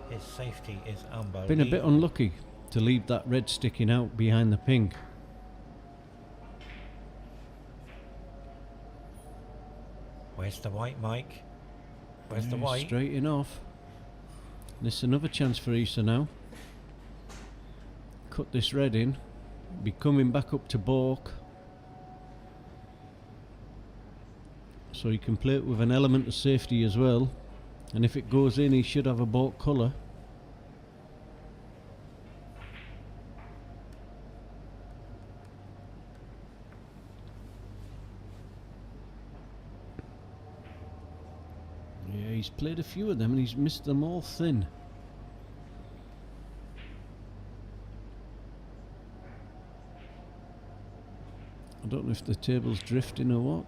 his safety is unbelievable. Been a bit unlucky to leave that red sticking out behind the pink. Where's the white, Mike? Where's the white? Straight in off. This is another chance for EISSA now. Cut this red in. Be coming back up to balk. So he can play it with an element of safety as well. And if it goes in, he should have a balk colour. Yeah, he's played a few of them and he's missed them all thin. I don't know if the table's drifting or what.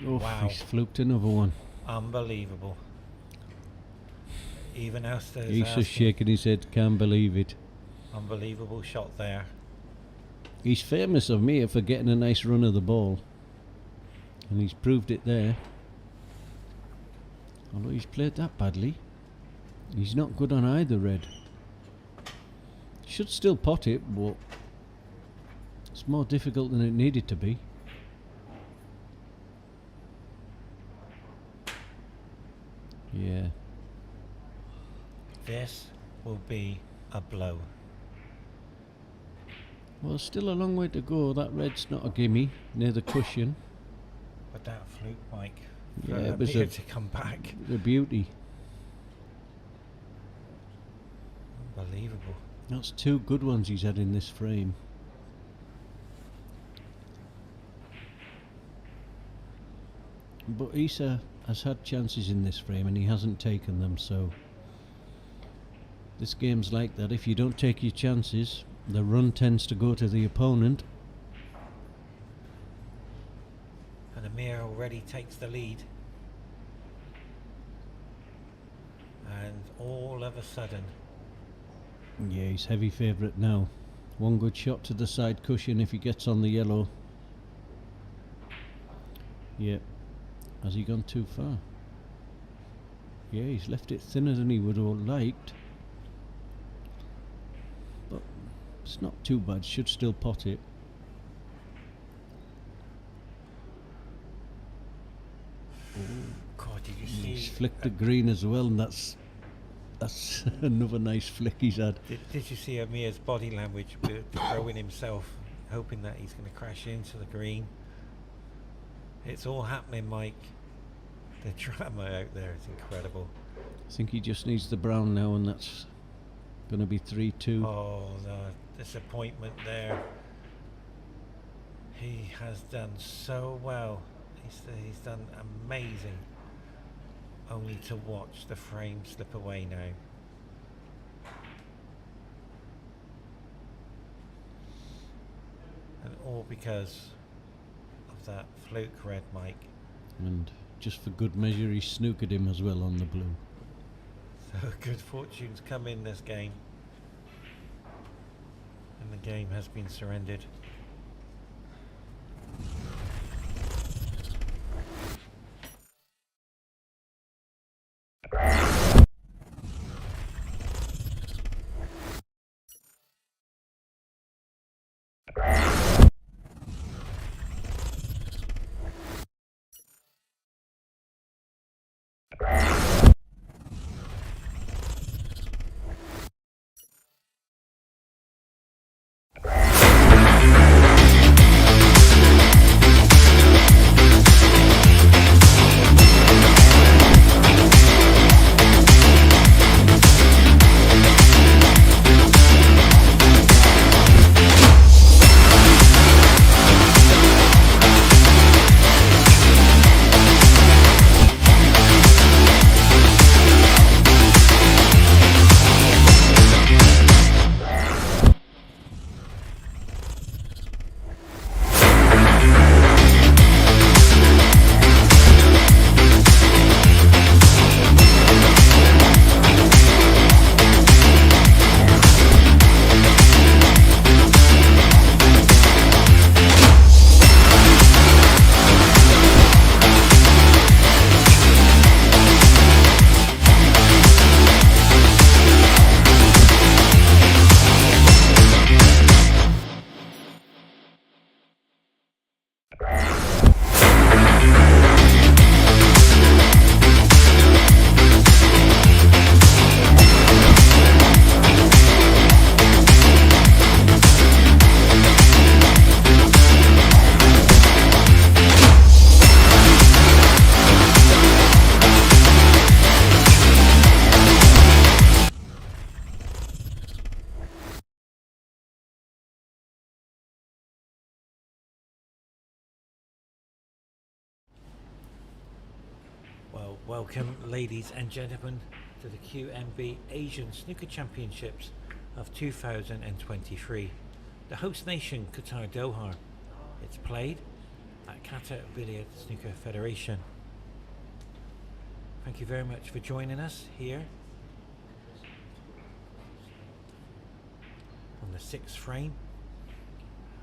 Oh, Wow. he's fluked another one. Unbelievable. Even Elster's He's asking. just shaking his head, can't believe it. Unbelievable shot there. He's famous of me for getting a nice run of the ball. And he's proved it there. Although he's played that badly. He's not good on either red. Should still pot it, but it's more difficult than it needed to be. Yeah. This will be a blow. Well, still a long way to go. That red's not a gimme near the cushion. But that fluke, Mike, for Yeah, it was Amir a- to come back. The beauty. Unbelievable. That's two good ones he's had in this frame. But EISSA has had chances in this frame and he hasn't taken them, so this game's like that. If you don't take your chances, the run tends to go to the opponent. And Amir already takes the lead. And all of a sudden, Yeah, he's heavy favourite now. One good shot to the side cushion if he gets on the yellow. Yep. Has he gone too far? Yeah, he's left it thinner than he would have liked. But it's not too bad, should still pot it. God, did you see? He's flicked the green as well, and that's another nice flick he's had. Did you see Amir's body language throwing himself, hoping that he's going to crash into the green? It's all happening, Mike. The drama out there is incredible. I think he just needs the brown now, and that's going to be 3-2. Oh, the disappointment there. He has done so well. He's done amazing. Only to watch the frame slip away now. And all because of that fluke red, Mike. And just for good measure, he snookered him as well on the blue. So good fortunes come in this game. And the game has been surrendered. Welcome, ladies and gentlemen, to the QNB Asian Snooker Championships of 2023. The host nation, Qatar Doha. It's played at Qatar Billiard Snooker Federation. Thank you very much for joining us here on the 6th frame.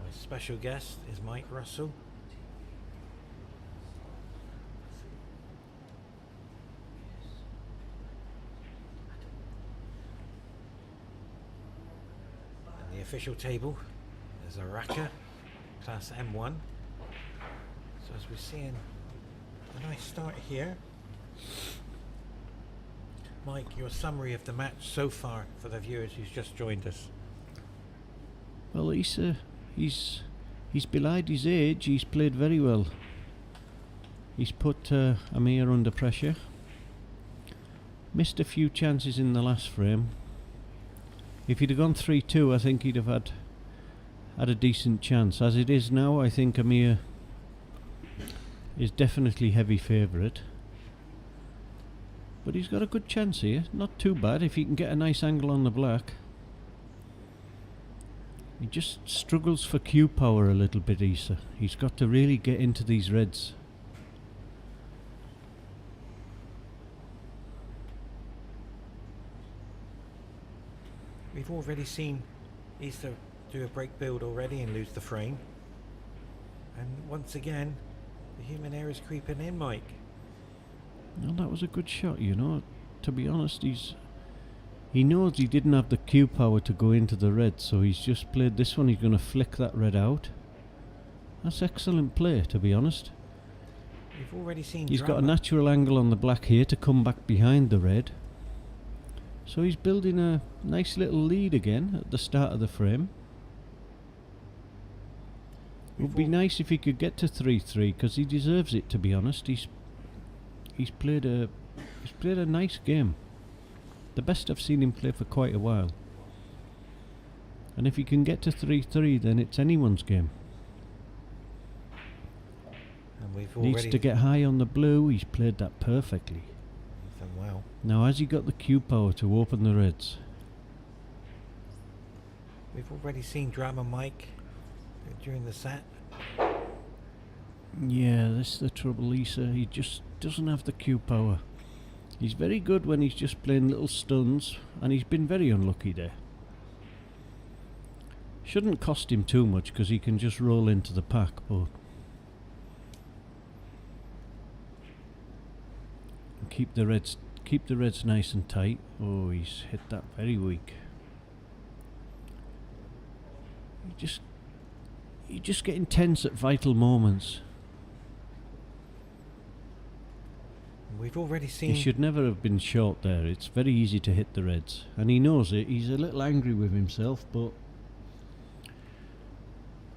My special guest is Mike Russell. And the official table is a Raqqa class M1. So as we're seeing a nice start here. Mike, your summary of the match so far for the viewers who's just joined us. Well, he's belied his age. He's played very well. He's put AMIR under pressure. Missed a few chances in the last frame. If he'd have gone 3-2, I think he'd have had a decent chance. As it is now, I think AMIR is definitely heavy favourite. But he's got a good chance here. Not too bad if he can get a nice angle on the black. He just struggles for cue power a little bit, EISSA. He's got to really get into these reds. We've already seen EISSA do a break build already and lose the frame. And once again, the human error is creeping in, Mike. Well, that was a good shot, you know. To be honest, he knows he didn't have the cue power to go into the red, so he's just played this one. He's going to flick that red out. That's excellent play, to be honest. We've already seen He's got a natural angle on the black here to come back behind the red. So he's building a nice little lead again at the start of the frame. It would be nice if he could get to 3-3, because he deserves it, to be honest. He's played a nice game. The best I've seen him play for quite a while. And if he can get to 3-3, then it's anyone's game. And we've Needs to get high on the blue. He's played that perfectly. Done well. Now has he got the cue power to open the reds? We've already seen drama, Mike, during the set. Yeah, this is the trouble, EISSA. He just doesn't have the cue power. He's very good when he's just playing little stuns, and he's been very unlucky there. Shouldn't cost him too much because he can just roll into the pack, but keep the reds nice and tight. Oh, he's hit that very weak. You just get intense at vital moments. We've already seen... He should never have been short there. It's very easy to hit the reds. And he knows it. He's a little angry with himself, but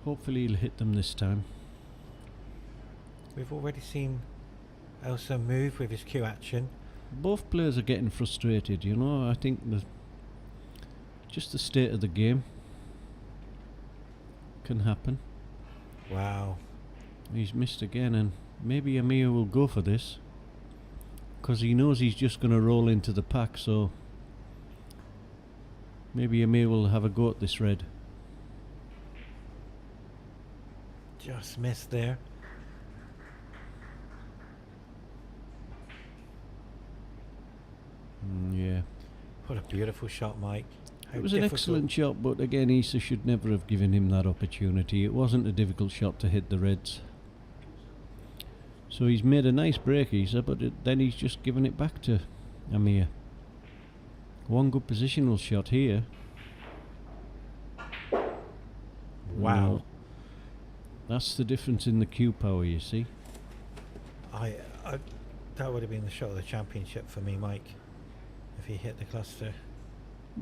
hopefully he'll hit them this time. We've already seen Elsa move with his cue action. Both players are getting frustrated, you know. I think just the state of the game can happen. Wow. He's missed again, and maybe AMIR will go for this, because he knows he's just going to roll into the pack, so maybe AMIR will have a go at this red. Just missed there. Yeah. What a beautiful shot, Mike. How It was an excellent shot, but again, EISSA should never have given him that opportunity. It wasn't a difficult shot to hit the reds. So he's made a nice break, EISSA, but then he's just given it back to AMIR. One good positional shot here. Wow. No. That's the difference in the cue power, you see. That would have been the shot of the championship for me, Mike, if he hit the cluster.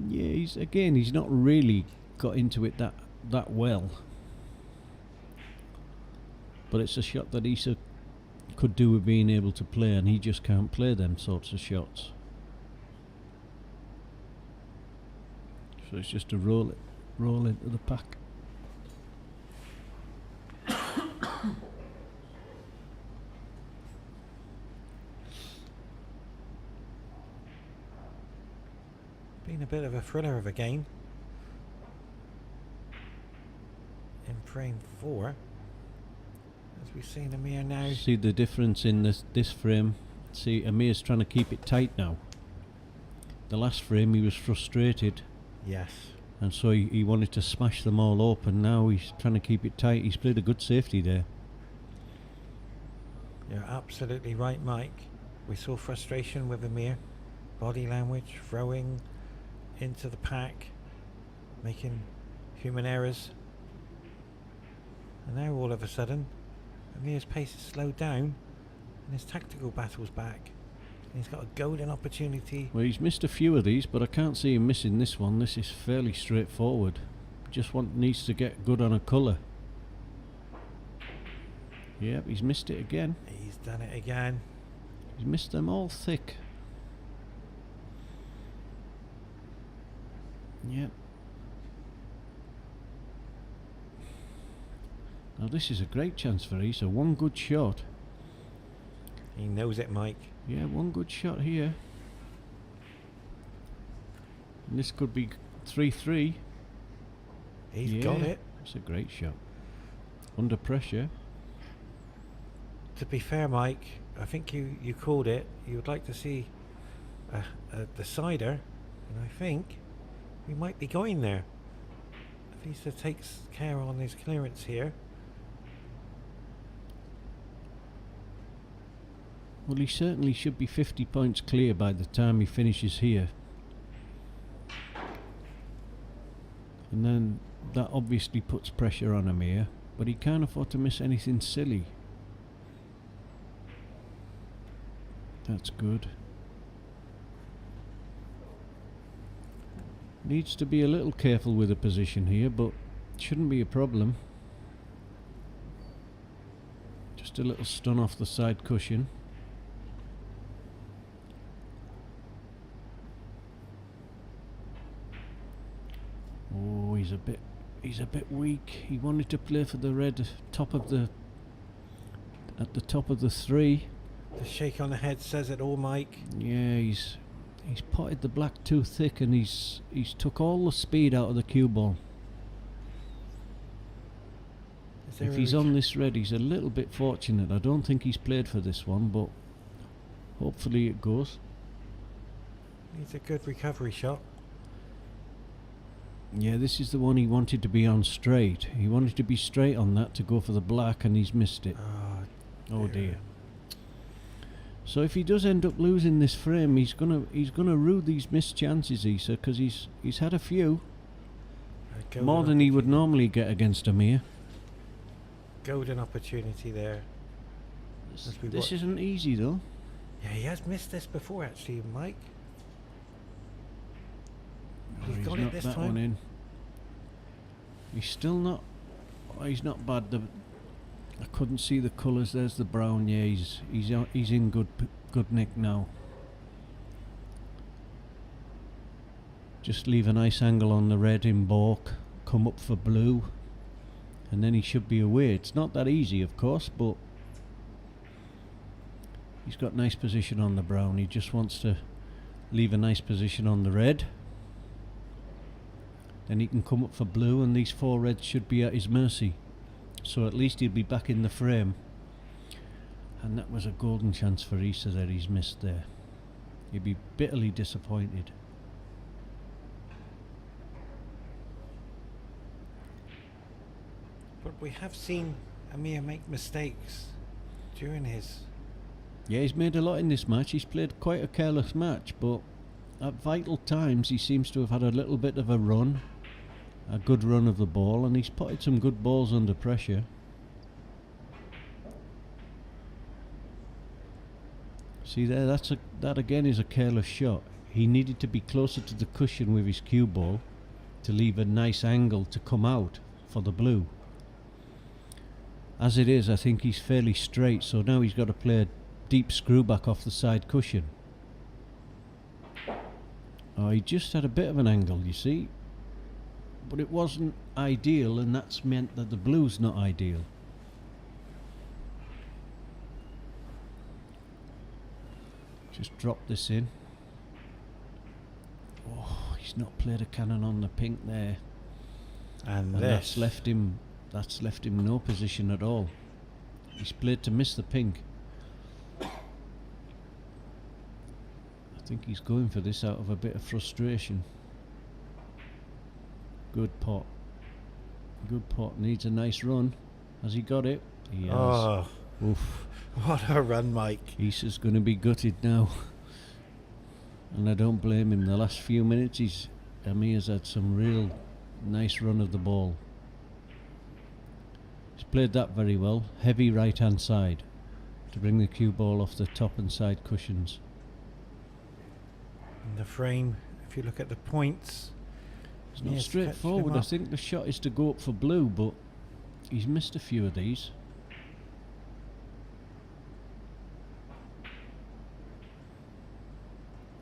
Yeah, he's not really got into it that well. But it's a shot that EISSA could do with being able to play, and he just can't play them sorts of shots. So it's just to roll into the pack. Been a bit of a thriller of a game. In frame 4, as we've seen Amir now. See the difference in this frame. See, Amir's trying to keep it tight now. The last frame he was frustrated, Yes. and so he wanted to smash them all open. Now he's trying to keep it tight. He's played a good safety there. You're absolutely right, Mike. We saw frustration with Amir. Body language, throwing into the pack, making human errors. And now all of a sudden, Amir's pace is slowed down and his tactical battle's back. And he's got a golden opportunity. Well, he's missed a few of these, but I can't see him missing this one. This is fairly straightforward. Just needs to get good on a colour. Yep, he's missed it again. He's done it again. He's missed them all thick. Yep. Now this is a great chance for EISSA. One good shot. He knows it, Mike. Yeah, one good shot here. And this could be 3-3. He's got it. It's a great shot. Under pressure. To be fair, Mike, I think you called it. You would like to see the cider, and I think we might be going there. If EISSA takes care on his clearance here. Well, he certainly should be 50 points clear by the time he finishes here. And then that obviously puts pressure on Amir, but he can't afford to miss anything silly. That's good. Needs to be a little careful with the position here, but shouldn't be a problem. Just a little stun off the side cushion. Oh, he's a bit weak. He wanted to play for the red at the top of the 3. The shake on the head says it all, Mike. Yeah, he's potted the black too thick, and he's took all the speed out of the cue ball. If he's on this red, he's a little bit fortunate. I don't think he's played for this one, but hopefully it goes. Needs a good recovery shot. Yeah, this is the one he wanted to be on straight. He wanted to be straight on that to go for the black, and he's missed it. Oh dear. So if he does end up losing this frame, he's gonna rue these missed chances, EISSA, because he's had a few. More than he would normally get against Amir. Golden opportunity there. This isn't easy though. Yeah, he has missed this before actually, Mike. He's got it this that time. one in. He's still not. Oh, he's not bad. I couldn't see the colours. There's the brown. Yeah, he's in good nick now. Just leave a nice angle on the red in balk. Come up for blue, and then he should be away. It's not that easy, of course, but he's got nice position on the brown. He just wants to leave a nice position on the red. Then he can come up for blue, and these 4 reds should be at his mercy. So at least he'll be back in the frame. And that was a golden chance for EISSA that he's missed there. He'd be bitterly disappointed. But we have seen Amir make mistakes during his... Yeah, he's made a lot in this match. He's played quite a careless match, but at vital times he seems to have had a little bit of a run. A good run of the ball, and he's potted some good balls under pressure. See there, that again is a careless shot. He needed to be closer to the cushion with his cue ball to leave a nice angle to come out for the blue. As it is, I think he's fairly straight, so now he's got to play a deep screw back off the side cushion. Oh, he just had a bit of an angle, you see. But it wasn't ideal, and that's meant that the blue's not ideal. Just drop this in. Oh, he's not played a cannon on the pink there, And that's left him no position at all. He's played to miss the pink. I think he's going for this out of a bit of frustration. Good pot. Good pot. Needs a nice run. Has he got it? He has. Oh, Oof. what a run, Mike. Issa's going to be gutted now. And I don't blame him. The last few minutes Amir's had some real nice run of the ball. He's played that very well. Heavy right hand side to bring the cue ball off the top and side cushions. In the frame, if you look at the points, It's not yes, straightforward. catch I him up. think the shot is to go up for blue, but he's missed a few of these.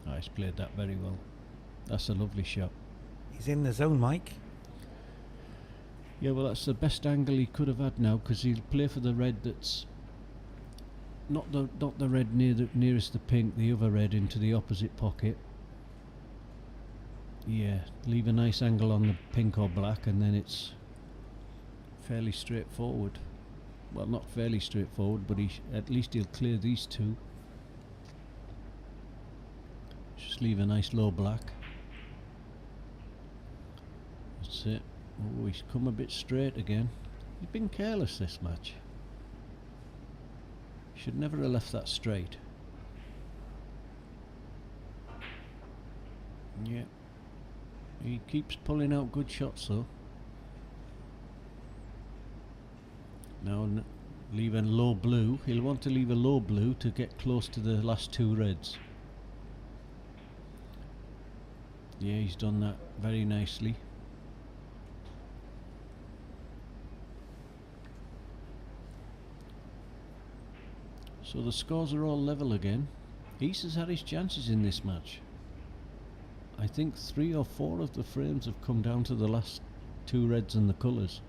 Oh, he's played that very well. That's a lovely shot. He's in the zone, Mike. Yeah, well, that's the best angle he could have had now, because he'll play for the red that's not the red nearest the pink, the other red into the opposite pocket. Yeah, leave a nice angle on the pink or black, and then it's fairly straightforward. Well, not fairly straightforward, but at least he'll clear these two. Just leave a nice low black. That's it. Oh, he's come a bit straight again. He's been careless this match. Should never have left that straight. Yeah. He keeps pulling out good shots though. Now leave a low blue. He'll want to leave a low blue to get close to the last two reds. Yeah, he's done that very nicely. So the scores are all level again. EISSA's had his chances in this match. I think 3 or 4 of the frames have come down to the last two reds and the colours.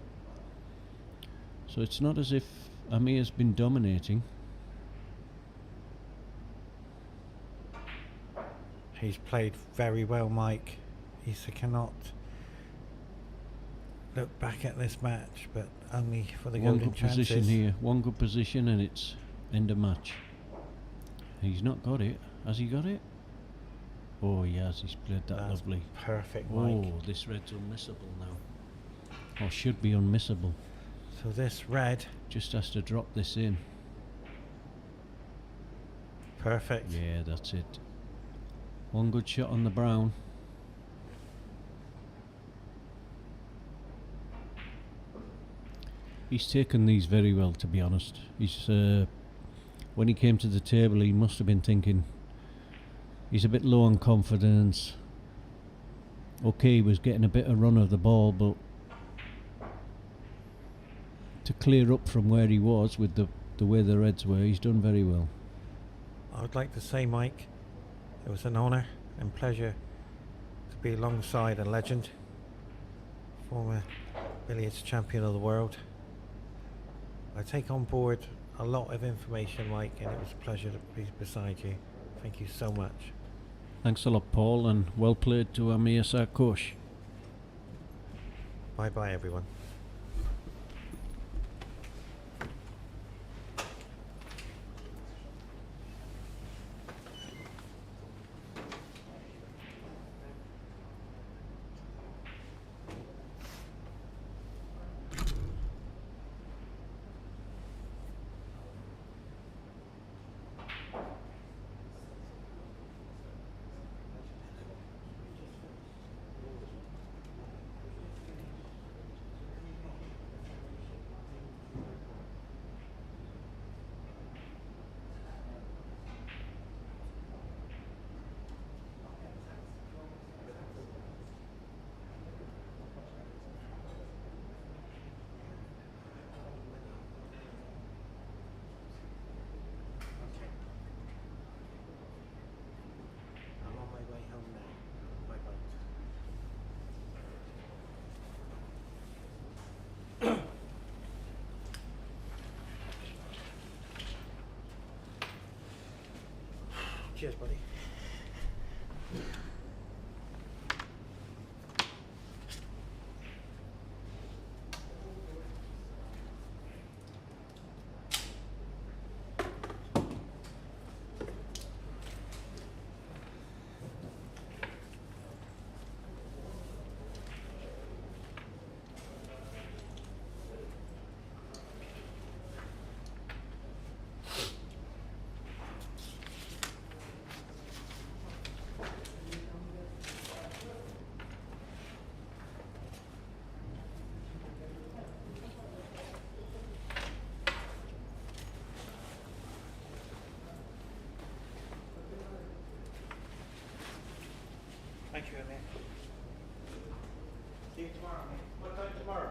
So it's not as if AMIR's been dominating. He's played very well, Mike. EISSA cannot look back at this match, but only for the One golden good position chances. here. One good position and it's end of match. He's not got it. Has he got it? Oh, he has. He's played that That's lovely. perfect, Mike. Oh, this red's unmissable now. Or should be unmissable. So this red, Just has to drop this in. perfect. Yeah, that's it. One good shot on the brown. He's taken these very well, to be honest. He's when he came to the table, he must have been thinking he's a bit low on confidence. Okay, he was getting a bit of run of the ball, but to clear up from where he was with the way the reds were, he's done very well. I would like to say, Mike, it was an honour and pleasure to be alongside a legend, former billiards champion of the world. I take on board a lot of information, Mike, and it was a pleasure to be beside you. Thank you so much. Thanks a lot, Paul, and well played to AMIR SARKHOSH. Bye bye, everyone. I'm on my way home now. Bye bye. Cheers, buddy. Thank you, Amir. See you tomorrow, mate. What time tomorrow?